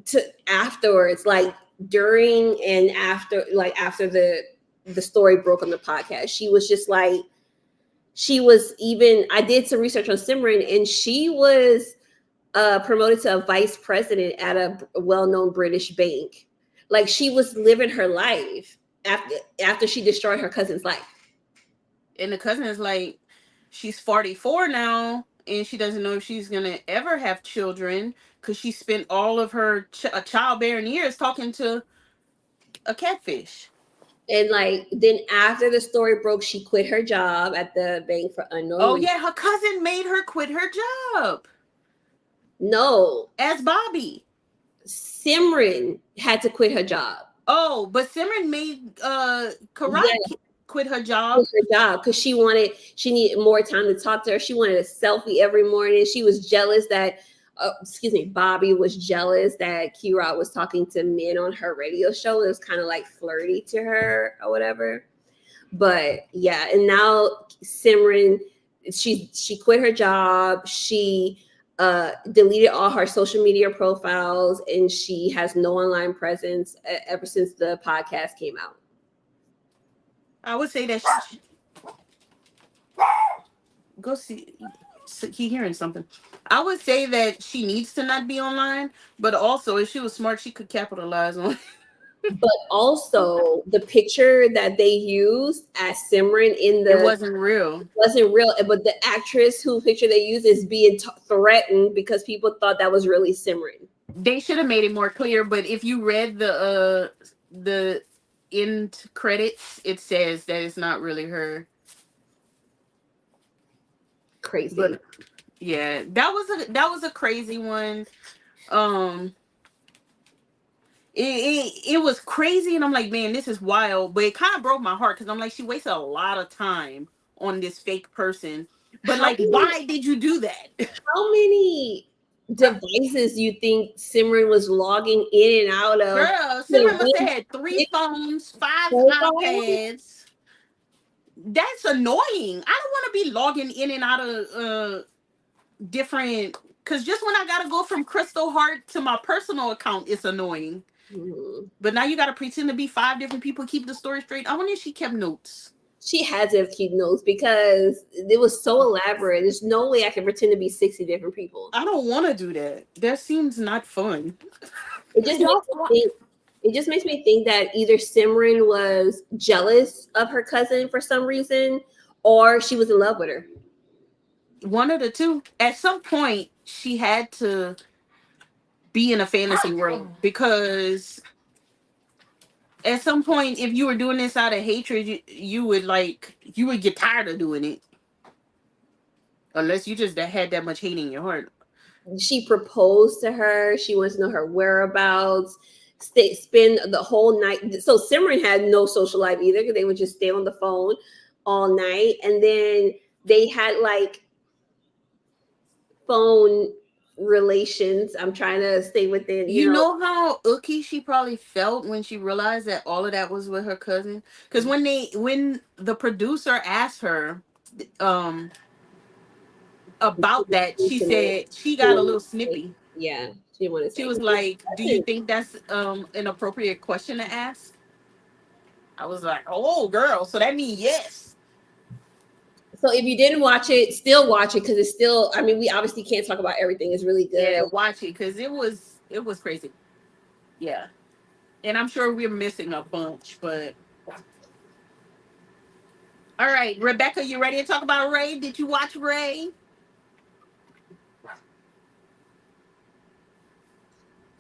to afterwards, like during and after, like after the story broke on the podcast. She was just like, she was even, I did some research on Simran, and she was promoted to a vice president at a well-known British bank. Like she was living her life after she destroyed her cousin's life. And the cousin is like, she's 44 now, and she doesn't know if she's gonna ever have children because she spent all of her childbearing years talking to a catfish. And like then after the story broke, she quit her job at the bank for unknown Oh reasons. yeah, her cousin made her quit her job No, as Bobby. Simran had to quit her job. Oh, but Simran made Yeah, Karat quit her quit job. her job because she needed more time to talk to her. She wanted a selfie every morning. She was jealous that excuse me, Bobby was jealous that Kira was talking to men on her radio show. It was kind of like flirty to her or whatever. But yeah, and now Simran, she quit her job. She deleted all her social media profiles, and she has no online presence ever since the podcast came out. I would say that go see. He hearing something. I would say that she needs to not be online, but also if she was smart, she could capitalize on. But also the picture that they used as Simran in It the wasn't real. wasn't real, but the actress who picture they used is being threatened because people thought that was really Simran. They should have made it more clear. But if you read the end credits, it says that it's not really her. Crazy. But yeah, that was a crazy one. Um, it was crazy, and I'm like, man, this is wild. But it kind of broke my heart because I'm like, she wasted a lot of time on this fake person. But How like, many why did you do that? how many devices you think Simran was logging in and out of Girl, to Simran must have win had three this phones, five profile? iPads. That's annoying. I don't want to be logging in and out of different. Because just when I gotta go from Crystal Heart to my personal account, it's annoying. Hmm. But now you gotta pretend to be five different people, keep the story straight. I wonder if she kept notes. She had to have keep notes because it was so elaborate. There's no way I can pretend to be 60 different people. I don't want to do that. That seems not fun. It just makes me think. It just makes me think that either Simran was jealous of her cousin for some reason, or she was in love with her. One of the two. At some point, she had to be in a fantasy world because at some point, if you were doing this out of hatred, you would get tired of doing it unless you just had that much hate in your heart. She proposed to her. She wants to know her whereabouts. Spend the whole night. So Simran had no social life either because they would just stay on the phone all night, and then they had like phone relations. I'm trying to stay within, You know how icky she probably felt when she realized that all of that was with her cousin. Because when the producer asked her um about that, she intimate. said she She got a didn't little want to say. snippy. Yeah, she didn't want to She say was 'cause it's like, "Do you cousin. think that's an appropriate question to ask?" I was like, "Oh, girl, so that means yes." So if you didn't watch it, still watch it because it's still. I mean, we obviously can't talk about everything. It's really good. Yeah, watch it because it was crazy. Yeah, and I'm sure we're missing a bunch, but all right, Rebecca, you ready to talk about Ray? Did you watch Ray?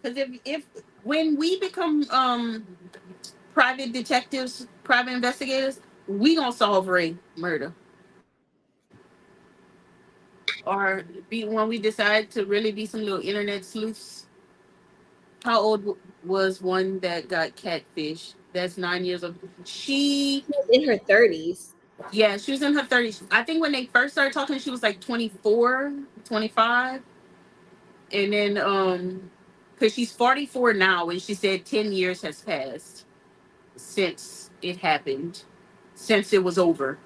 Because if when we become private detectives, private investigators, we gonna solve Ray murder. Or be when we decide to really be some little internet sleuths. How old was one that got catfish? That's 9 years old. She, She was in her 30s. yeah, she was in her 30s. I think when they first started talking, she was like 24, 25. And then, because she's 44 now, and she said 10 years has passed since it happened, since it was over.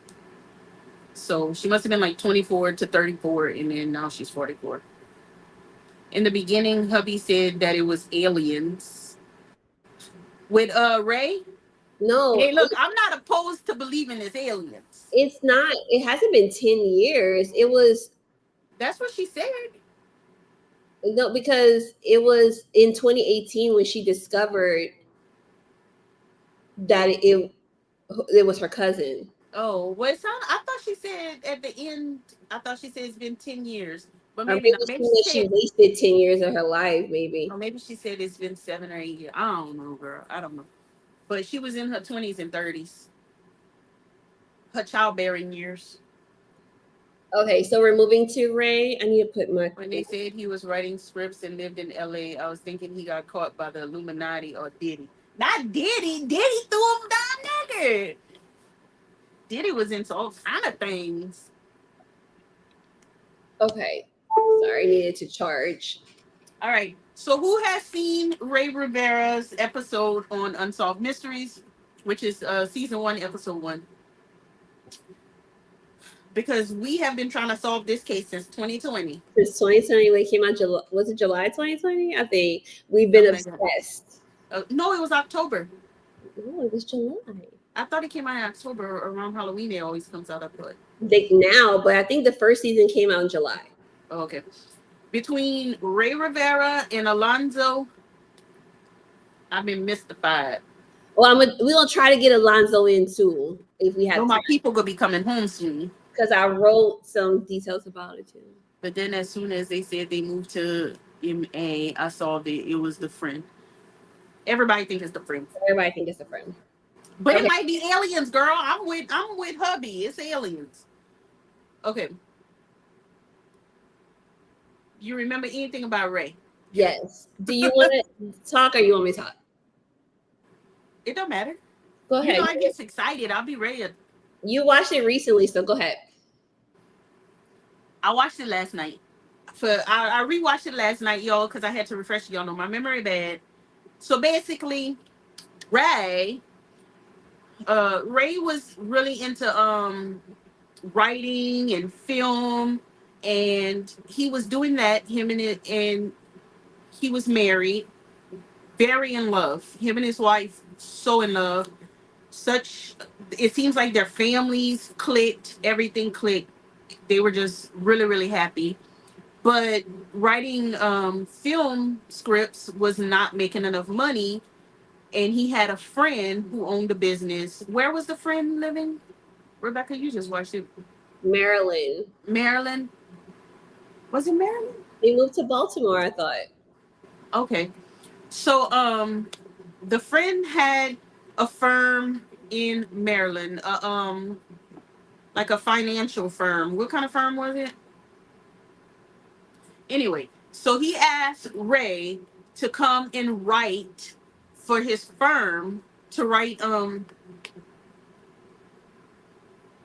So she must have been like 24 to 34, and then now she's 44. In the beginning, hubby said that it was aliens. With Ray, No, hey, look, I'm not opposed to believing it's aliens. it's not. It hasn't been 10 years. It was That's what she said. no, because it was in 2018 when she discovered that it was her cousin. Oh, well, it sound, I thought she said at the end, I thought she said it's been 10 years. But Or maybe not. maybe Maybe she she that she said, wasted 10 years of her life, or maybe. maybe she said it's been 7 or 8 years. I don't know, girl. I don't know. But she was in her 20s and 30s, her childbearing years. Okay, so we're moving to Ray. I need to put my When they said he was writing scripts and lived in LA, I was thinking he got caught by the Illuminati or Diddy. Not Diddy. Diddy threw him down there. Diddy was into all kind of things. okay. Sorry, needed to charge. All right. So who has seen Ray Rivera's episode on Unsolved Mysteries, which is season 1, episode 1? Because we have been trying to solve this case since 2020. Since 2020, when it came out, July, was it July 2020? I think we've been Something like that. obsessed. No, it was October. Oh, it was July. I thought it came out in October around Halloween. It always comes out. I thought. Now, but I think the first season came out in July. Oh, okay. Between Ray Rivera and Alonzo, I've been mystified. Well, we're gonna try to get Alonzo in too if we No, have my time, people gonna be coming home soon. because I wrote some details about it too. But then as soon as they said they moved to MA, I saw that it was the friend. Everybody thinks it's the friend. Everybody think it's a friend. But it Okay. might be aliens, girl. I'm with hubby. It's aliens. Okay. You remember anything about Ray? Yes. Do you want to talk or you want me to talk? It don't matter. Go You know ahead. I get excited. I'll be ready. You watched it recently, so go ahead. I watched it last night. I rewatched it last night, y'all, because I had to refresh y'all know my memory bad. So basically, Ray, Ray was really into writing and film, and he was doing that. Him and it, and he was married, very in love. Him and his wife, so in love. Such, it seems like their families clicked, everything clicked. They were just really, really happy. But writing film scripts was not making enough money, and he had a friend who owned a business. Where was the friend living? Rebecca, you just watched it. Maryland. Maryland. Was it Maryland? They moved to Baltimore, I thought. Okay. So the friend had a firm in Maryland, like a financial firm. What kind of firm was it? Anyway, so he asked Ray to come and write for his firm, to write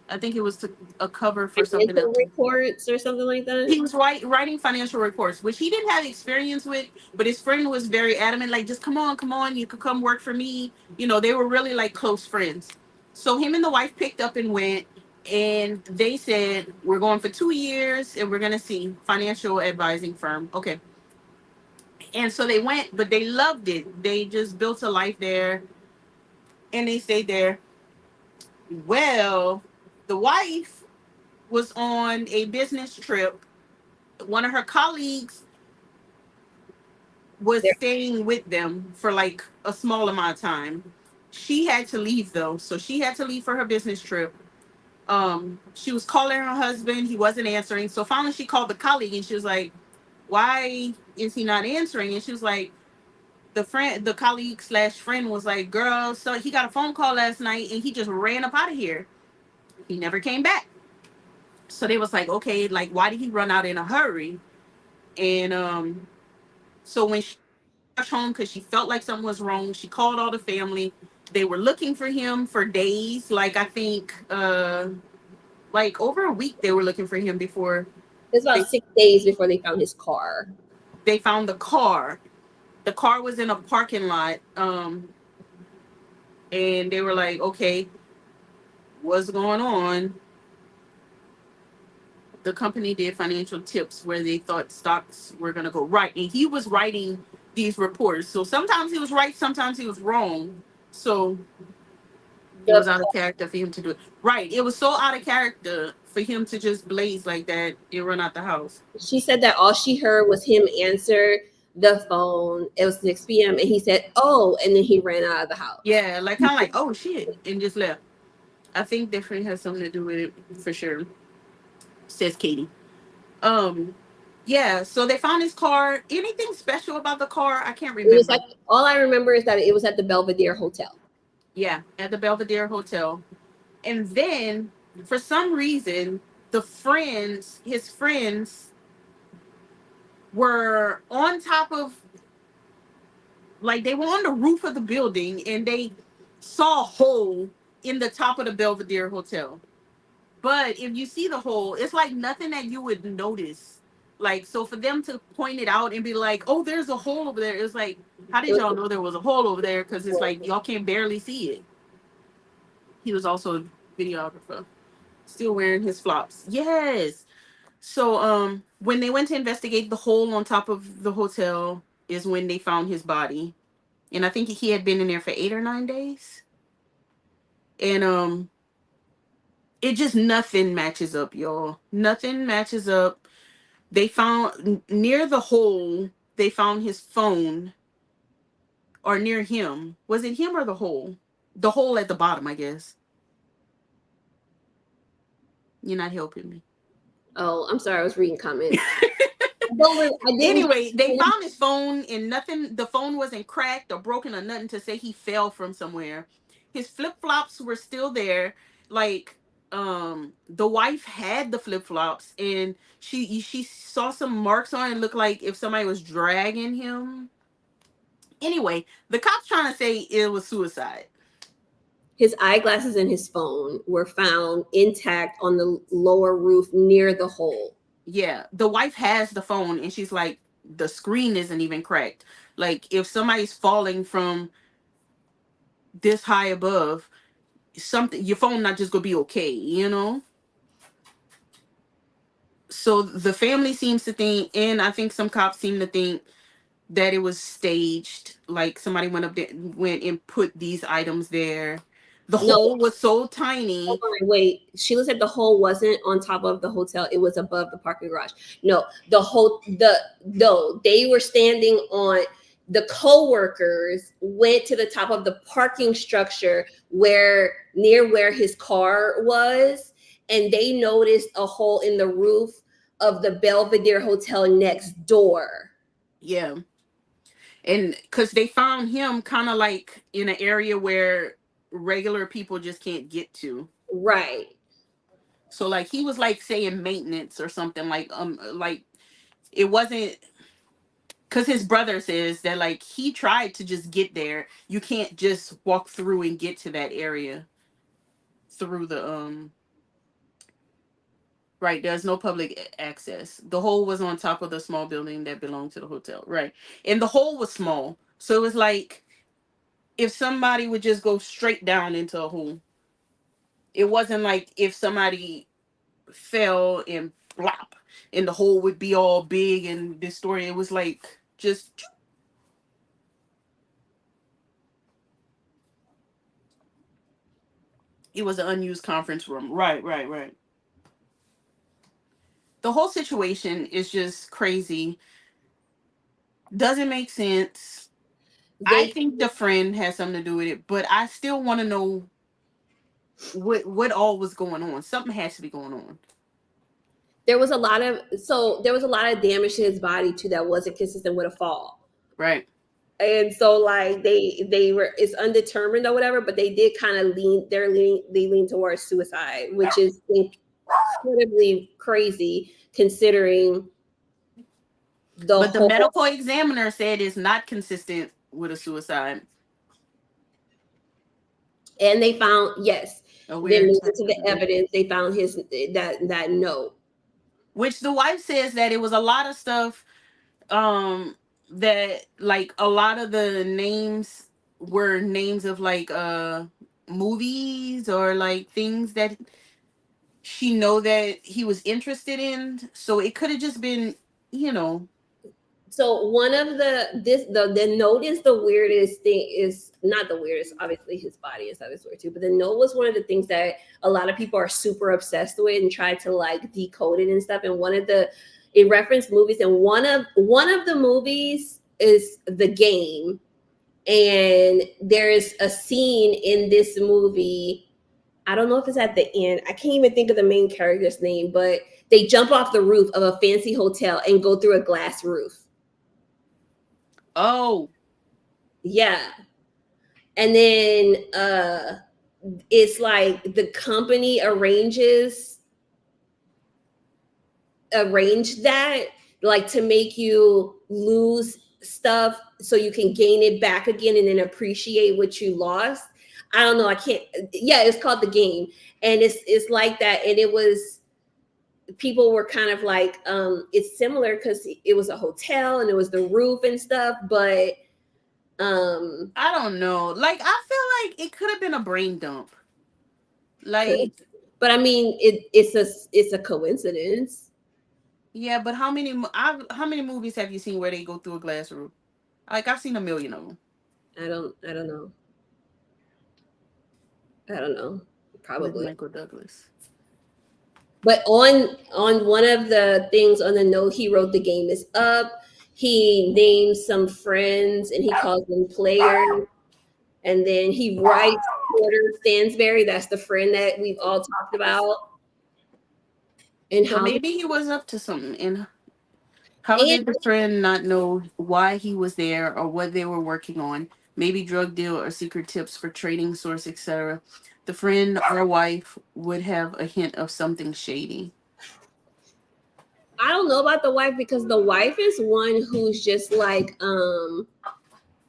I think it was a cover for something Financial else. reports or something like that. He was writing financial reports, which he didn't have experience with, but his friend was very adamant, like, just come on, you could come work for me. They were really like close friends. So him and the wife picked up and went, and they said, we're going for 2 years and we're gonna see financial advising firm. Okay. And so they went, but they loved it. They just built a life there, and they stayed there. Well, the wife was on a business trip. One of her colleagues was There, staying with them for like a small amount of time. She had to leave though, so she had to leave for her business trip. She was calling her husband, he wasn't answering. So finally, she called the colleague, and she was like, "Why is he not answering?" And she was like, the colleague slash friend was like, "Girl, so he got a phone call last night, and he just ran up out of here. He never came back." So they was like, "Okay, like why did he run out in a hurry?" And so when she rushed home because she felt like something was wrong. She called all the family. They were looking for him for days. Like I think, like over a week, they were looking for him before It was about they 6 days before they found his car. they found the car. The car was in a parking lot. And they were like, okay, what's going on? The company did financial tips where they thought stocks were going to go right. And he was writing these reports. So sometimes he was right, sometimes he was wrong. So it The was out of character for him to do it. Right. It was so out of character for him to just blaze like that and run out the house. She said that all she heard was him answer the phone. It was 6 p.m. and he said, "Oh," and then he ran out of the house. Yeah, like kind of like, oh shit, and just left. I think their friend has something to do with it for sure, says Katie. Um, yeah, so they found his car. Anything special about the car? I can't It was remember. like all I remember is that it was at the Belvedere Hotel. Yeah, at the Belvedere Hotel. And then for some reason, his friends, were on top of, like, they were on the roof of the building and they saw a hole in the top of the Belvedere Hotel. But if you see the hole, it's like nothing that you would notice. Like, so for them to point it out and be like, oh, there's a hole over there, it's like, how It did y'all was know there was a hole over there? Because it's like, y'all can barely see it. He was also a videographer, still wearing his flops. Yes. So, when they went to investigate the hole on top of the hotel, is when they found his body. And I think he had been in there for 8 or 9 days. And, it just nothing matches up, y'all. Nothing matches up. They found near the hole, they found his phone, or near him. Was it him or the hole? The hole at the bottom, I guess. You're not helping me. oh, I'm sorry, I was reading comments. I didn't. Anyway, they found his phone and nothing. The phone wasn't cracked or broken or nothing to say he fell from somewhere. His flip flops were still there. Like, the wife had the flip flops and she saw some marks on it. Looked like if somebody was dragging him. Anyway, the cops trying to say it was suicide. His eyeglasses and his phone were found intact on the lower roof near the hole. Yeah, the wife has the phone and she's like, the screen isn't even cracked. Like, if somebody's falling from this high above, something, your phone not just gonna be okay. So the family seems to think, and I think some cops seem to think, that it was staged, like somebody went up there, went and put these items there. The No, hole was so hold tiny. on, wait. Sheila said the hole wasn't on top of the hotel; it was above the parking garage. No, the whole the no, they were standing on. The co-workers went to the top of the parking structure where near where his car was, and they noticed a hole in the roof of the Belvedere Hotel next door. Yeah, and because they found him kind of like in an area where regular people just can't get to. Right. So like he was like saying maintenance or something, like it wasn't, because his brother says that like he tried to just get there. You can't just walk through and get to that area through the right. There's no public access. The hole was on top of the small building that belonged to the hotel, right? And the hole was small, so it was like if somebody would just go straight down into a hole. It wasn't like if somebody fell and flop and the hole would be all big and distorted. It was like just, it was an unused conference room. Right, right, right. The whole situation is just crazy. Doesn't make sense. I They think the friend has something to do with it, but I still want to know what all was going on. Something has to be going on. there was a lot of damage to his body too that wasn't consistent with a fall. Right. And so like they were it's undetermined or whatever, but they did kind of they lean towards suicide, which is incredibly crazy considering The But the whole, medical examiner said it's not consistent with a suicide. and they found, yes, A then weird moving text to the message. evidence, they found his that note. Which the wife says that it was a lot of stuff, that like a lot of the names were names of like movies or like things that she know that he was interested in, so it could have just been, you know. So one of the note is the weirdest thing, is not the weirdest, obviously his body and stuff is weird too, but the note was one of the things that a lot of people are super obsessed with and try to like decode it and stuff. And one of the, it referenced movies, and one of the movies is The Game. And there's a scene in this movie, I don't know if it's at the end, I can't even think of the main character's name, but they jump off the roof of a fancy hotel and go through a glass roof. Oh, Yeah. And then it's like the company arrange that, like to make you lose stuff so you can gain it back again and then appreciate what you lost. I don't know, I can't, yeah, it's called The Game. And it's like that. And it was, people were kind of like, it's similar because it was a hotel and it was the roof and stuff, but um I don't know, like I feel like it could have been a brain dump, could, like. but I mean, it's a coincidence. Yeah, but how many movies have you seen where they go through a glass roof? Like I've seen a million of them I don't know. I don't know. with Probably. Michael Douglas. But on one of the things on the note, he wrote The Game is up. He names some friends and he calls them players. And then he writes Porter Stansberry, that's the friend that we've all talked about, and So how maybe he was up to something. And how and did the friend not know why he was there or what they were working on? Maybe drug deal or secret tips for trading source, etc. The friend or wife would have a hint of something shady. I don't know about the wife because the wife is one who's just like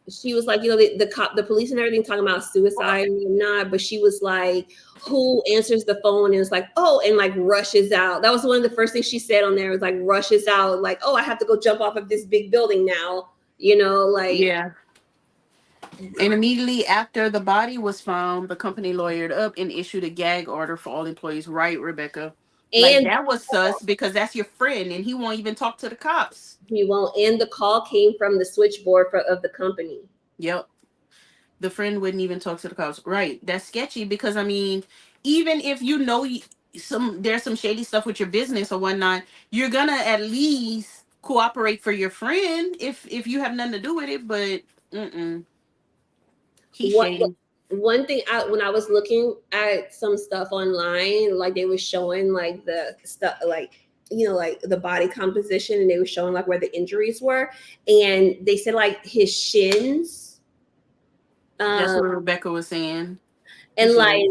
she was like, the cop, the police and everything talking about suicide and not, but she was like, who answers the phone and is like, oh, and like rushes out. That was one of the first things she said on there, was like rushes out, like, oh, I have to go jump off of this big building now, like. Yeah. And immediately after the body was found, the company lawyered up and issued a gag order for all employees. Right, Rebecca? Like And that was sus because that's your friend and he won't even talk to the cops. he won't. And the call came from the switchboard of the company. Yep. The friend wouldn't even talk to the cops. Right. That's sketchy because I mean, even if you know there's some shady stuff with your business or whatnot, you're gonna at least cooperate for your friend if you have nothing to do with it. But he's What shady. one thing, when I was looking at some stuff online, like they were showing like the stuff, like like the body composition, and they were showing like where the injuries were, and they said like his shins, That's um, what Rebecca was saying. and His like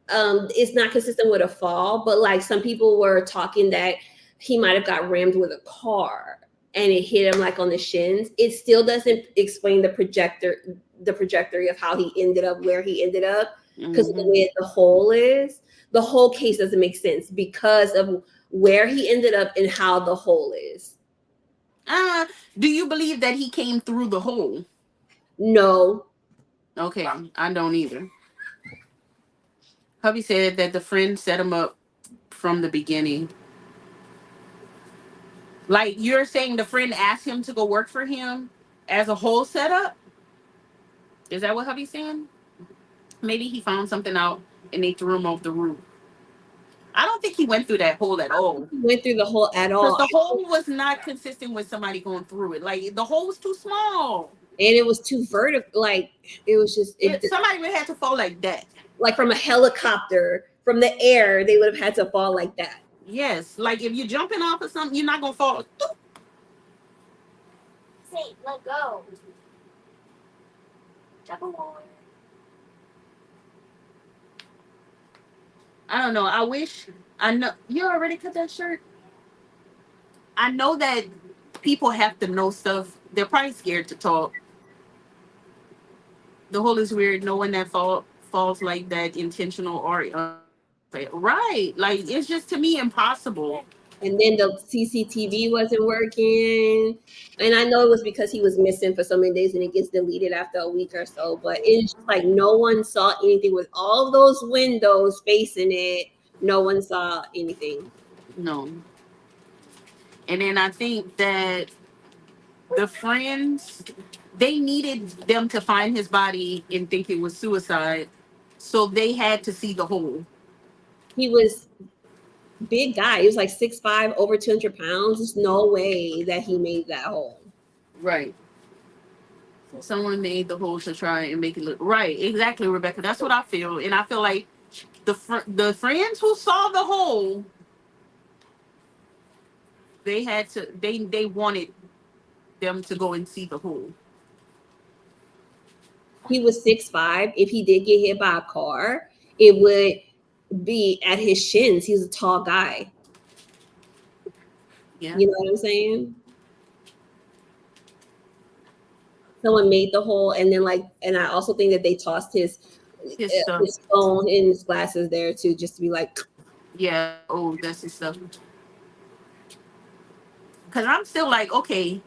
legs. it's not consistent with a fall, but like some people were talking that he might have got rammed with a car and it hit him like on the shins. It still doesn't explain the trajectory of how he ended up where he ended up, because of the Hmm. way the hole is. The whole case doesn't make sense because of where he ended up and how the hole is. Uh, do you believe that he came through the hole? No, Okay, I don't either. Hubby said that the friend set him up from the beginning. Like you're saying the friend asked him to go work for him as a whole setup? Is that what hubby's saying? Maybe he found something out and they threw him off the roof. I don't think he went through that hole at all. he went through the hole at Because all. the hole was not consistent with somebody going through it. Like the hole was too small. And it was too vertical, like it was just Somebody would have to fall like that. like from a helicopter, from the air, they would have had to fall like that. Yes. Like if you're jumping off of something, you're not gonna fall. I don't know. I wish I know you already cut that shirt. I know that people have to know stuff, they're probably scared to talk. The whole is weird. No one that falls like that, intentional or right. Like it's just to me impossible. And then the CCTV wasn't working. And I know it was because he was missing for so many days and it gets deleted after a week or so. But it's just like no one saw anything with all those windows facing it. No one saw anything. No. And then I think that the friends, they needed them to find his body and think it was suicide. So they had to see the hole. He was big guy. He was like 6'5", over 200 pounds. There's no way that he made that hole. Right. Someone made the hole to try and make it look right. Exactly, Rebecca. That's what I feel. And I feel like the friends who saw the hole, they had to they wanted them to go and see the hole. He was 6'5". If he did get hit by a car, it would be at his shins. He's a tall guy. Yeah. You know what I'm saying? Someone made the hole, and then like, and I also think that they tossed His stuff. his phone and his glasses there too, just to be like, Yeah. Oh, that's his stuff. Cause I'm still like, okay,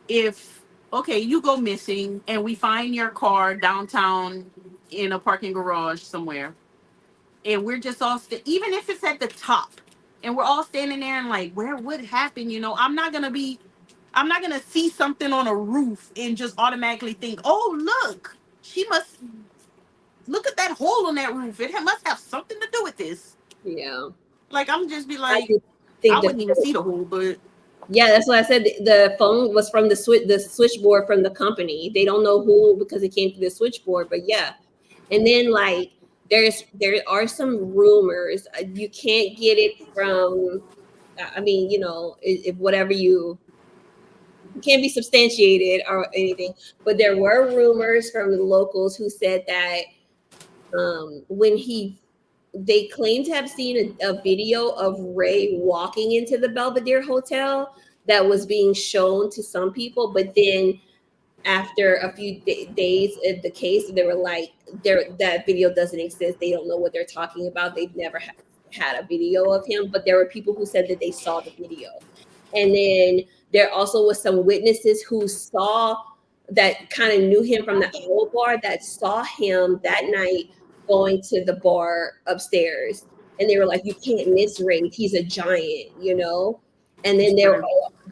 if okay, you go missing and we find your car downtown in a parking garage somewhere, and we're just all even if it's at the top, and we're all standing there and like, where what happened? I'm not gonna see something on a roof and just automatically think, oh look, she must look at that hole on that roof. It must have something to do with this. yeah. Like I'm just be I like, just I think that wouldn't even see the hole, but yeah, that's what I said. The phone was from the switchboard from the company. They don't know who because it came through the switchboard, but yeah. And then like there are some rumors. You can't get it from. I mean, you know, if whatever you can't be substantiated or anything, but there were rumors from the locals who said that when they claim to have seen a video of Ray walking into the Belvedere Hotel that was being shown to some people, but then after a few days of the case, they were like, that video doesn't exist. They don't know what they're talking about. They've never had a video of him, but there were people who said that they saw the video. And then there also was some witnesses who saw that kind of knew him from the old bar that saw him that night going to the bar upstairs. And they were like, you can't miss Ray. He's a giant, you know? And then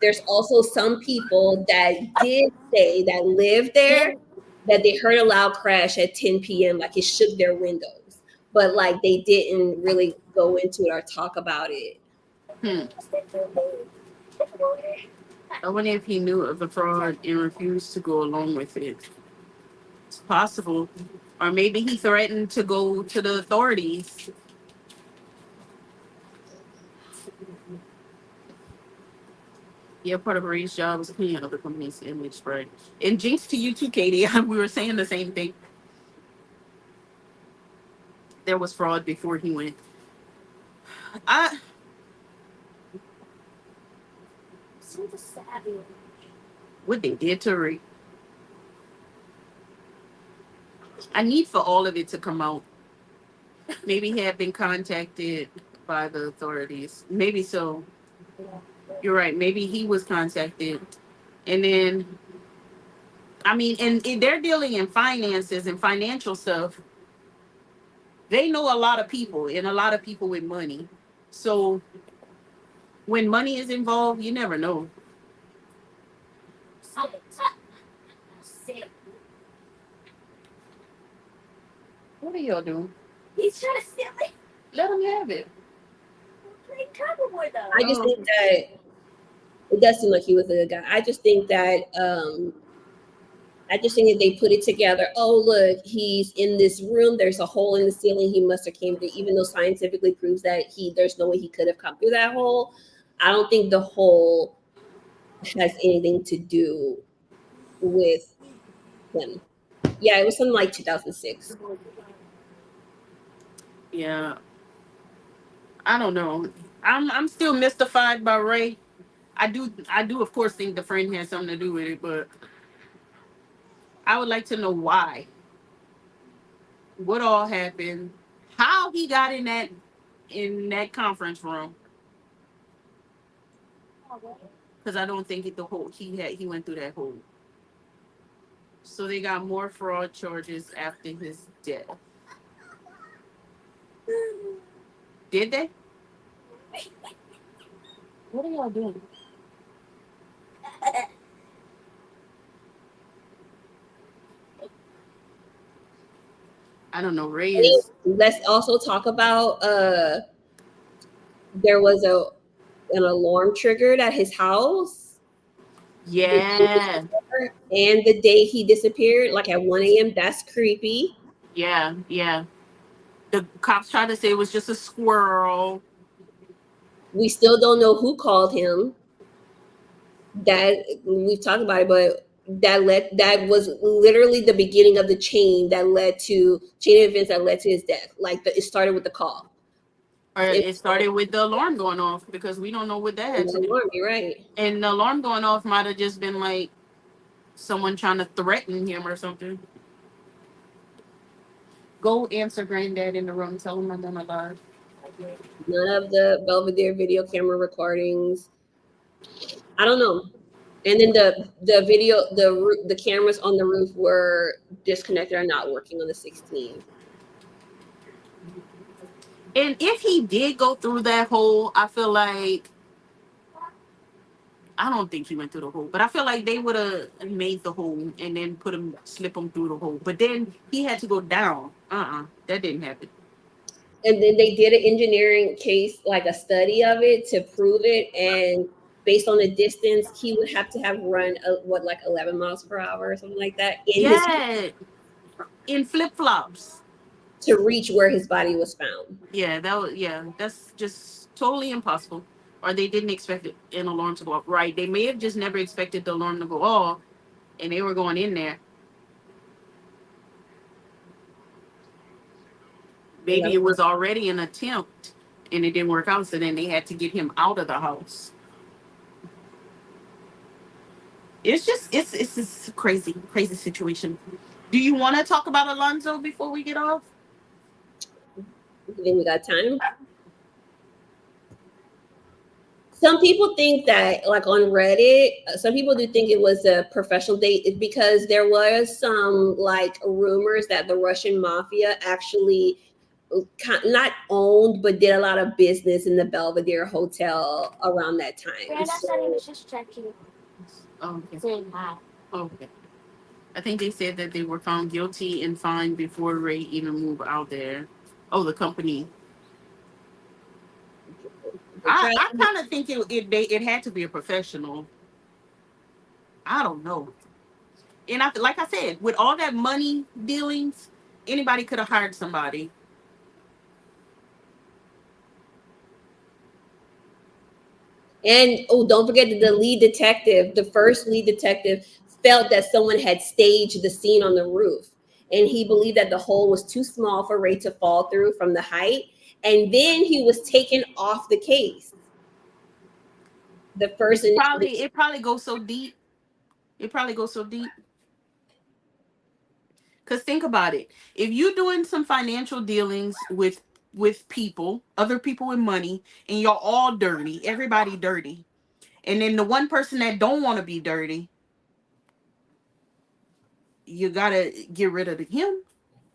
there's also some people that did say that lived there that they heard a loud crash at 10 p.m. Like it shook their windows. But like they didn't really go into it or talk about it. hmm. I wonder if he knew of the fraud and refused to go along with it. It's possible. Or maybe he threatened to go to the authorities. Yeah, part of Ray's job was cleaning up the company's image, right? And jinx to you too, Katie. We were saying the same thing. There was fraud before he went. I what they did to Ray. I need for all of it to come out. Maybe he had been contacted by the authorities. Maybe so. You're right. Maybe he was contacted. And then, I mean, and they're dealing in finances and financial stuff. They know a lot of people and a lot of people with money. So when money is involved, you never know. What are y'all doing? He's trying to steal it. Let him have it. I just Oh, think that it does seem like he was a good guy. I just think that they put it together. Oh, look, he's in this room. There's a hole in the ceiling. He must have came through, even though scientifically proves that there's no way he could have come through that hole. I don't think the hole has anything to do with him. Yeah, it was something like 2006. yeah. I don't know. I'm still mystified by Ray. I do of course think the friend has something to do with it, but I would like to know why, what all happened, how he got in that conference room. Because I don't think the whole he went through that whole. So they got more fraud charges after his death. Did they? What are y'all doing? I don't know. Ray is. Let's also talk about there was an alarm triggered at his house the day Yeah, before and the day he disappeared, like at 1 a.m. That's creepy. yeah, yeah. The cops tried to say it was just a squirrel. We still don't know who called him. That we've talked about it, but that was literally the beginning of the chain of events that led to his death. Like it started with the call. Or It it started with the alarm going off because we don't know what that was had to an do. alarm, you're right. And the alarm going off might have just been like someone trying to threaten him or something. Go answer granddad in the room. Tell him I'm on alive. None of the Belvedere video camera recordings. I don't know. And then the video the cameras on the roof were disconnected or not working on the 16th. And if he did go through that hole, I feel like I don't think he went through the hole, but I feel like they would have made the hole and then slip him through the hole. But then he had to go down. That didn't happen. And then they did an engineering case, like a study of it to prove it. And based on the distance, he would have to have run like 11 miles per hour or something like that in his Yeah, in flip flops. to reach where his body was found. That's just totally impossible. Or they didn't expect an alarm to go off. Right? They may have just never expected the alarm to go off, and they were going in there. Maybe 11. it was already an attempt, and it didn't work out. So then they had to get him out of the house. It's this crazy, crazy situation. Do you want to talk about Alonzo before we get off? I think we got time. Some people think that, like on Reddit, some people do think it was a professional date because there was some like rumors that the Russian mafia actually not owned but did a lot of business in the Belvedere Hotel around that time. So, Oh, okay. Okay. I think they said that they were found guilty and fined before Ray even moved out there. Oh, the company. they tried I to, kind of think it had to be a professional. I don't know. And like I said, with all that money dealings, anybody could have hired somebody. and oh, don't forget that the first lead detective, felt that someone had staged the scene on the roof, and he believed that the hole was too small for Ray to fall through from the height. And then he was taken off the case. The first initial It probably goes so deep. It probably goes so deep. Cause think about it. If you're doing some financial dealings with people, other people with money, and you're all dirty, everybody dirty, and then the one person that don't want to be dirty, you gotta get rid of him.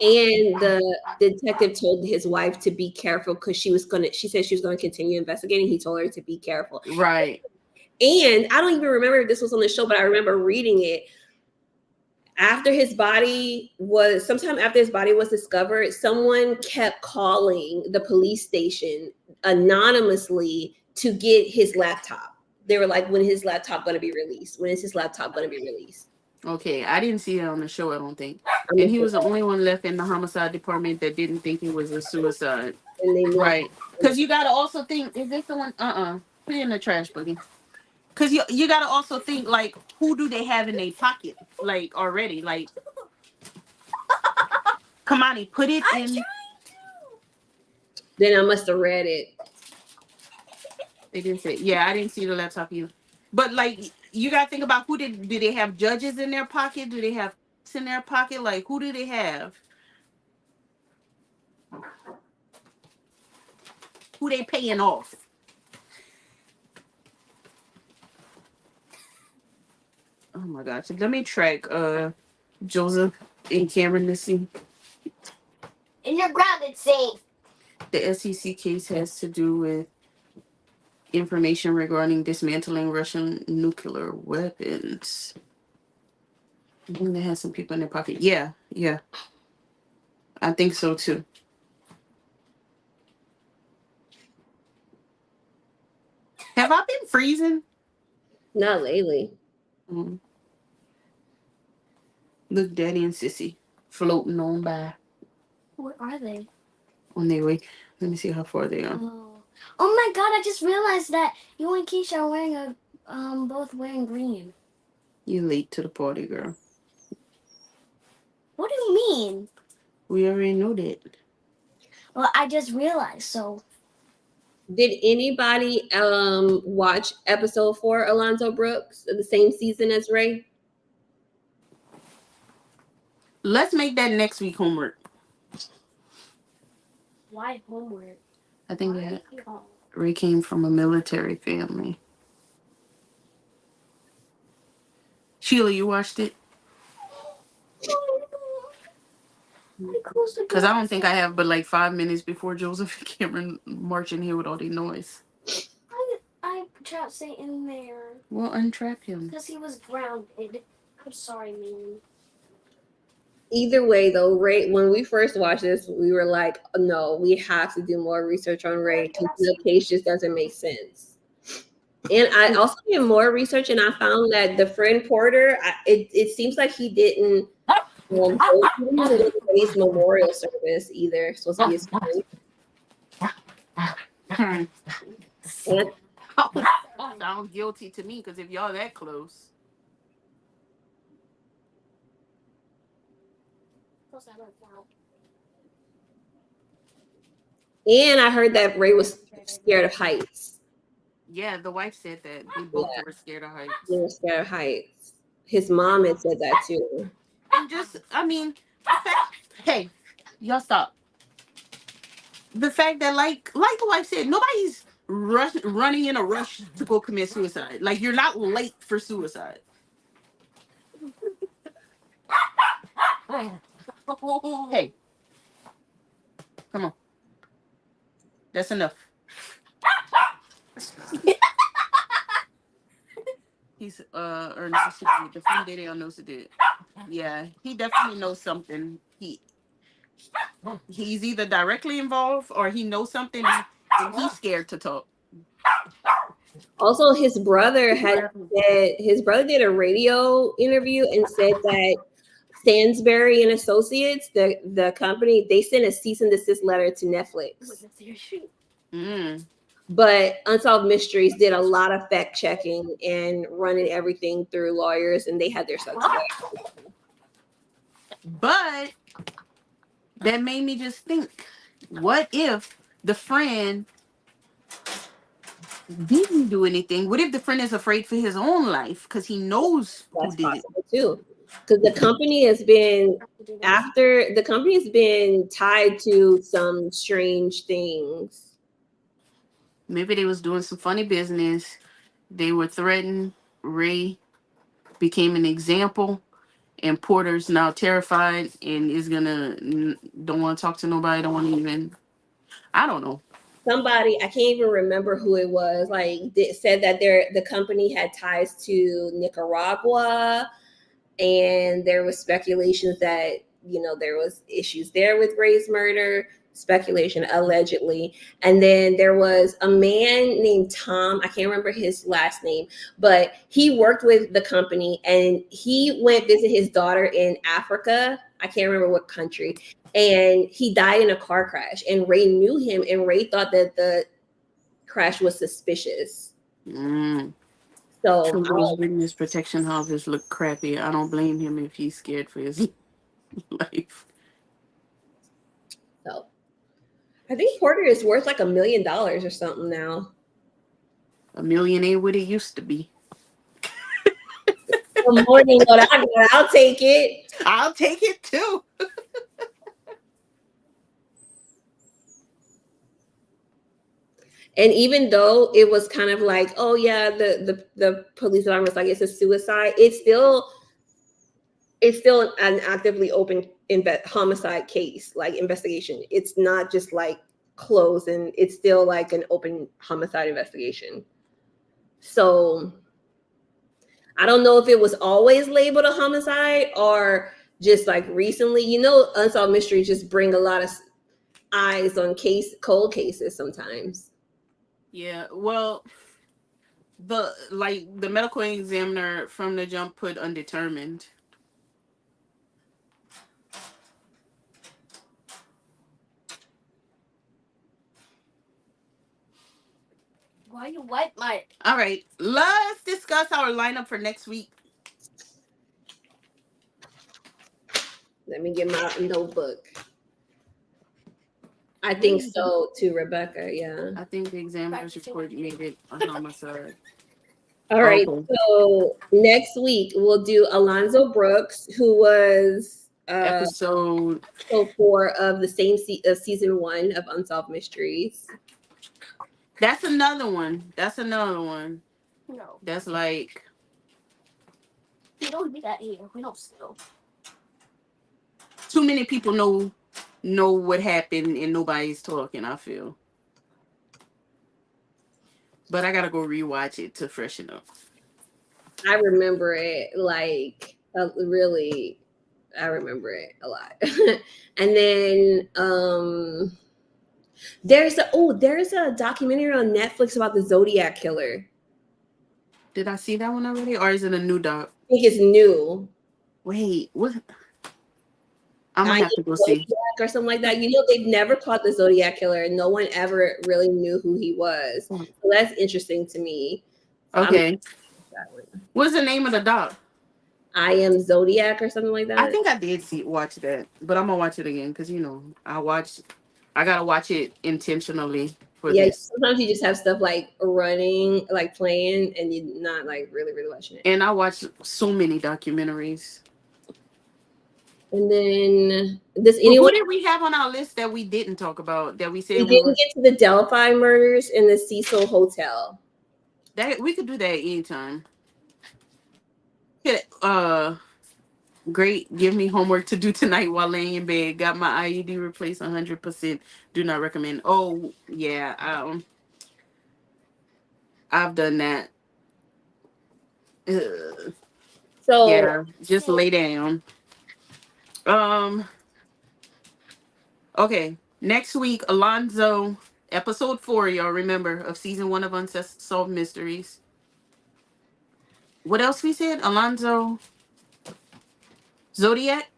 and the detective told his wife to be careful because she said she was gonna continue investigating. He told her to be careful. Right. And I don't even remember if this was on the show, but I remember reading it. Sometime after his body was discovered, someone kept calling the police station anonymously to get his laptop. They were like, when is his laptop going to be released? When is his laptop going to be released? Okay, I didn't see it on the show. I don't think. I'm And gonna he put, was the only one left in the homicide department that didn't think it was a suicide. and they knew. Right. Because you gotta also think, is this the one? Put it in the trash, boogie. Because you gotta also think like, who do they have in their pocket like already? Like, Kamani, put it in. Then I must have read it. They didn't say. Yeah, I didn't see the laptop either. But like, you gotta think about who did they have judges in their pocket? Do they have in their pocket? Like, who do they have? Who they paying off? Oh my gosh. Let me track Joseph and Cameron to see. In your grounded safe. The SEC case has to do with information regarding dismantling Russian nuclear weapons. I think they had some people in their pocket. Yeah, yeah. I think so too. Have I been freezing? Not lately. Mm. Look, Daddy and Sissy floating on by Where are they? on their way. Let me see how far they are. Oh. Oh my god, I just realized that you and Keisha are wearing both wearing green. You're late to the party, girl. What do you mean? We already know that. Well, I just realized, so. Did anybody watch episode 4, Alonzo Brooks, of the same season as Ray? Let's make that next week homework. Why homework? I think that Ray came from a military family. Sheila, you watched it? Because I don't think I have, but like 5 minutes before Joseph and Cameron march in here with all the noise. I trapped Satan there. We'll untrap him. Because he was grounded. I'm sorry, man. Either way, though, Ray, when we first watched this, we were like, no, we have to do more research on Ray because the case just doesn't make sense. And I also did more research, and I found that the friend Porter, it seems like he didn't go to Ray's memorial service either. It's supposed to be his friend. And Sound guilty to me because if y'all that close. And I heard that Ray was scared of heights. Yeah, the wife said that. They both were scared of heights. They were scared of heights. His mom had said that too. And just, I mean, hey, y'all stop. The fact that, like the wife said, nobody's running in a rush to go commit suicide. Like, you're not late for suicide. Hey, come on. That's enough. He's Ernest the friend Daddy on knows it. Yeah, he definitely knows something. He's either directly involved or he knows something and he's scared to talk. Also, his brother did a radio interview and said that Stansberry and Associates, the company, they sent a cease and desist letter to Netflix. Mm. But Unsolved Mysteries did a lot of fact checking and running everything through lawyers, and they had their stuff together. But that made me just think, what if the friend didn't do anything? What if the friend is afraid for his own life because he knows That's who did possible too. Because the company has been tied to some strange things. Maybe they was doing some funny business. They were threatened. Ray became an example, and Porter's now terrified and is gonna don't want to talk to nobody. Don't want to even. I don't know. Somebody, I can't even remember who it was, like said that the company had ties to Nicaragua, and there was speculations that there was issues there with Ray's murder. Speculation, allegedly. And then there was a man named Tom, I can't remember his last name, but he worked with the company and he went visit his daughter in Africa. I can't remember what country. And he died in a car crash. And Ray knew him, and Ray thought that the crash was suspicious. So Children's witness protection officers look crappy. I don't blame him if he's scared for his life. So I think Porter is worth like $1 million or something now. $1 million ain't what it used to be. more than what I got. I'll take it. I'll take it too. And even though it was kind of like, oh yeah, the police department was like, it's a suicide, it's still an actively open homicide case, like investigation. It's not just like closed, and it's still like an open homicide investigation. So I don't know if it was always labeled a homicide or just like recently. Unsolved mysteries just bring a lot of eyes on cold cases sometimes. Yeah. Well, the medical examiner from the jump put undetermined. Why you wipe my? All right, let's discuss our lineup for next week. Let me get my notebook. I Where think is it? so too, Rebecca. Yeah. I think the examiner's report made it a homicide. All right. Okay. So next week we'll do Alonzo Brooks, who was Episode. episode 4 of the same season 1 of Unsolved Mysteries. That's another one. That's another one. No, That's like we don't do that here. We don't steal. too many people know what happened and nobody's talking. I feel, but I gotta go rewatch it to freshen up. I remember it like really. I remember it a lot. And then there's a documentary on Netflix about the Zodiac killer. Did I see that one already, or is it a new doc? I think it's new. Wait, what? I'm I gonna am have to go see. Zodiac or something like that. They've never caught the Zodiac killer. No one ever really knew who he was. So that's interesting to me. I'm Okay, what's the name of the doc? I am Zodiac or something like I that. think I did watch that, but I'm gonna watch it again because I gotta watch it intentionally for Yeah, this. sometimes you just have stuff like running, like playing, and you're not like really, really watching it. And I watch so many documentaries. And then does But who anyone did we have on our list that we didn't talk about that we we said we didn't were get to the Delphi murders in the Cecil Hotel. that we could do that anytime. Yeah, great. Give me homework to do tonight while laying in bed. Got my IED replaced 100%. Do not recommend. Oh yeah, I've done that. Ugh. So Yeah, just lay down. Um. Okay, next week, Alonzo, episode 4. Y'all remember of season 1 of Unsolved Mysteries. What else we said? Alonzo, Zodiac.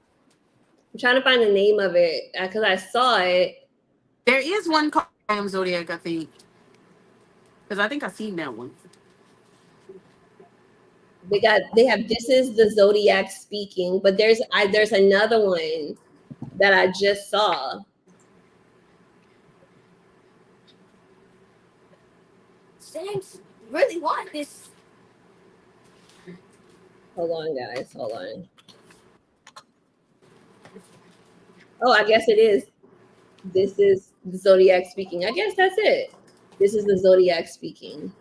I'm trying to find the name of it because I saw it. There is one called I Am Zodiac, I think, because I think I seen that one. They have This Is the Zodiac Speaking, but there's another one that I just saw. Sam's really want this. Hold on, guys. Hold on. Oh, I guess it is. This is the Zodiac Speaking. I guess that's it. This is the Zodiac Speaking.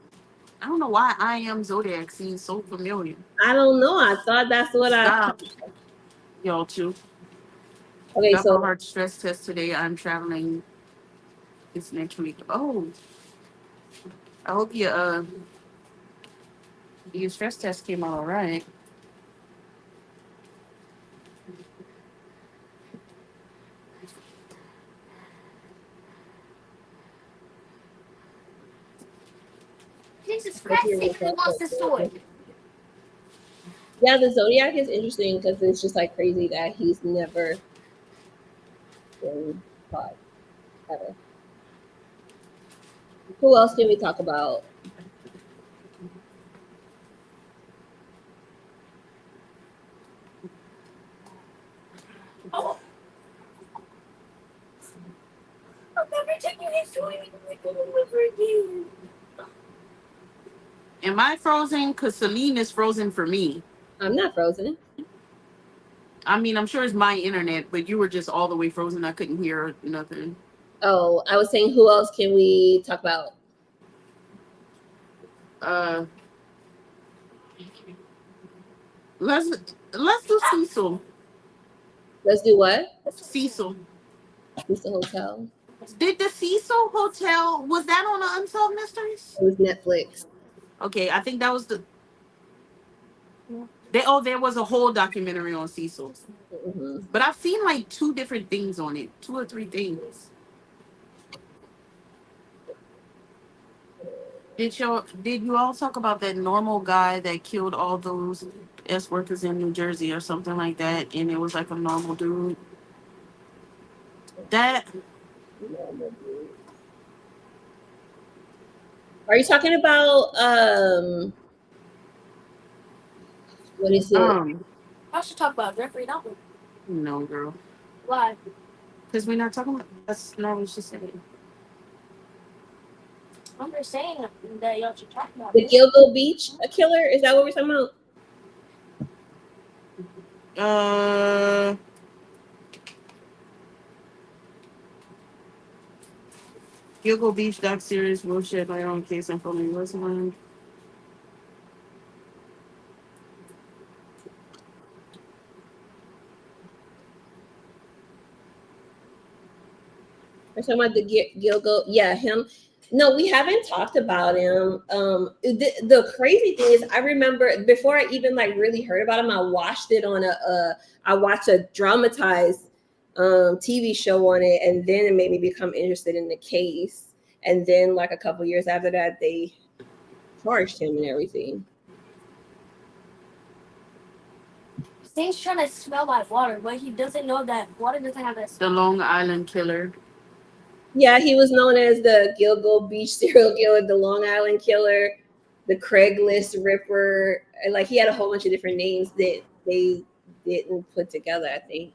I don't know why I Am Zodiac seems so familiar. I don't know. I thought that's what I. Stop, y'all too. Okay, Got my so heart stress test today. I'm traveling. It's next week. Oh, I hope your stress test came out all right. Jesus what's Christ, your he really wants the sword. yeah, the Zodiac is interesting because it's just like crazy that he's never been caught ever. Who else can we talk about? Oh, I'm never taking his sword over again. Am I frozen? Cause Celine is frozen for me. I'm not frozen. I mean, I'm sure it's my internet, but you were just all the way frozen. I couldn't hear nothing. Oh, I was saying, who else can we talk about? Uh, let's let's do Cecil. Let's do what? Cecil. It's the hotel. Did the Cecil Hotel was that on the Unsolved Mysteries? It was Netflix. Okay, I think that was the. There was a whole documentary on Cecil, Hmm. but I've seen like two different things on it, two or three things. Did you all talk about that normal guy that killed all those S workers in New Jersey or something like that, and it was like a normal dude? That Are you talking about what is it? um I should talk about Jeffrey Dahmer. no girl, Why? because we're not talking about that's not what she said. I'm just saying that y'all should talk about The it. Gilgo Beach a killer? Is that what we're talking about? Uh, Gilgo Beach doc series will shed light on case and from the US one. We're talking about the Gilgo. Yeah, him. No, we haven't talked about him. The crazy thing is, I remember before I even like really heard about him, I watched it on I watched a dramatized TV show on it, and then it made me become interested in the case. And then, like a couple years after that, they charged him and everything. Steve's trying to smell my water, but he doesn't know that water doesn't have that The smell. Long Island Killer. Yeah, he was known as the Gilgo Beach serial killer, the Long Island killer, the Craigslist Ripper. And like he had a whole bunch of different names that they didn't put together, I think.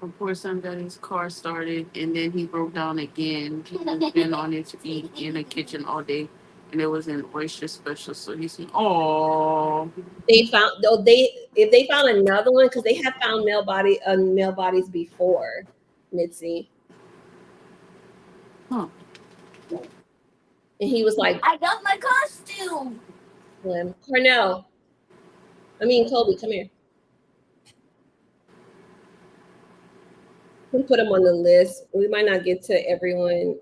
Of course, son got his car started, and then he broke down again. He had been on his feet in the kitchen all day, and it was an oyster special. So he said, "Oh, They found though they if they found another one because they had found male bodies before Mitzi, huh." and he was like, I got my costume. Slim Cornell. I mean Kobe, come here. We put him on the list. We might not get to everyone.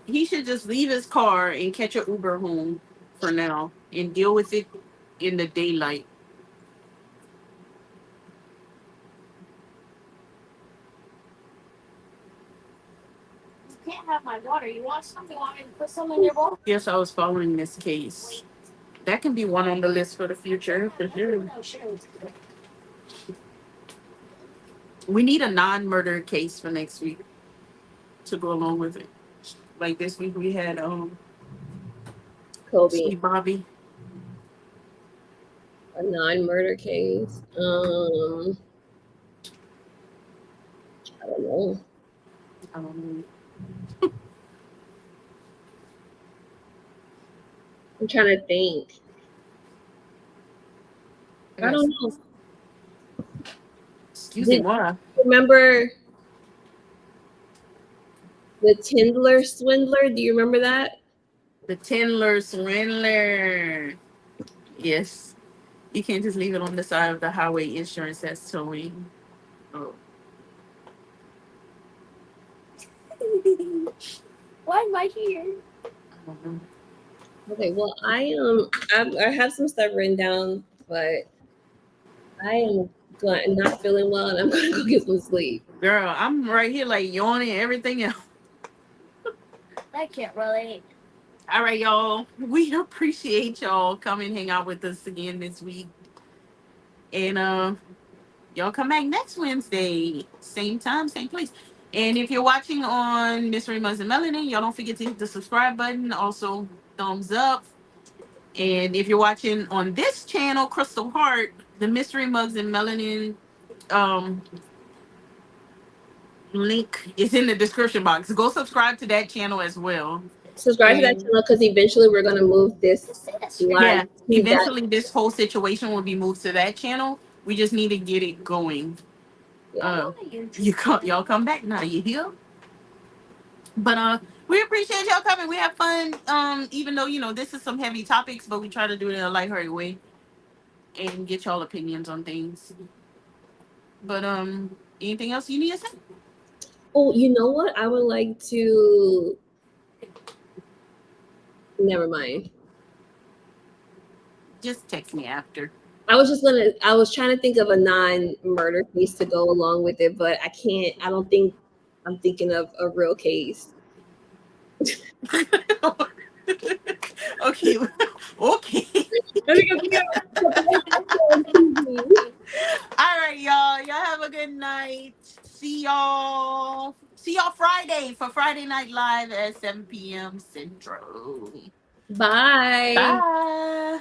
He should just leave his car and catch a Uber home for now, and deal with it in the daylight." You can't have my water. You want something? Want me to put some in your bowl? Yes, I was following this case. That can be one on the list for the future. For sure. No, sure. We need a non-murder case for next week to go along with it. Like this week, we had Kobe, Sweet Bobby. a non-murder case. I don't know. Um, I'm trying to think. I I got, don't know. excuse me, Did what? you remember the Tindler Swindler? Do you remember that? The Tindler Swindler. Yes. You can't just leave it on the side of the highway. Insurance that's towing. Oh. Why am I here? I don't know. Okay, well, I have some stuff written down, but I am not feeling well, and I'm gonna go get some sleep. Girl, I'm right here like yawning and everything else. I can't relate. All right, y'all. We appreciate y'all coming hang out with us again this week. And y'all come back next Wednesday. Same time, same place. And if you're watching on Mystery Mugs and Melanin, y'all don't forget to hit the subscribe button. Also, thumbs up. And if you're watching on this channel, Crystal Heart, the Mystery Mugs and Melanin um, link is in the description box. Go subscribe to that channel as well. Subscribe to that And channel because eventually we're gonna move this Just say that straight. live yeah, to that. eventually this whole situation will be moved to that channel. We just need to get it going. Yeah. I Uh, want a YouTube you come, channel. y'all come back now. You hear? But we appreciate y'all coming. We have fun. Even though this is some heavy topics, but we try to do it in a lighthearted way and get y'all opinions on things. But anything else you need to say? Oh, you know what? I would like to. Never mind. Just text me after. I was trying to think of a non-murder case to go along with it, but I can't. I don't think I'm thinking of a real case. Okay, okay. I think I'm thinking of on TV. All right, y'all. Y'all have a good night. See y'all. See y'all Friday for Friday Night Live at 7 p.m. Central. Bye. Bye.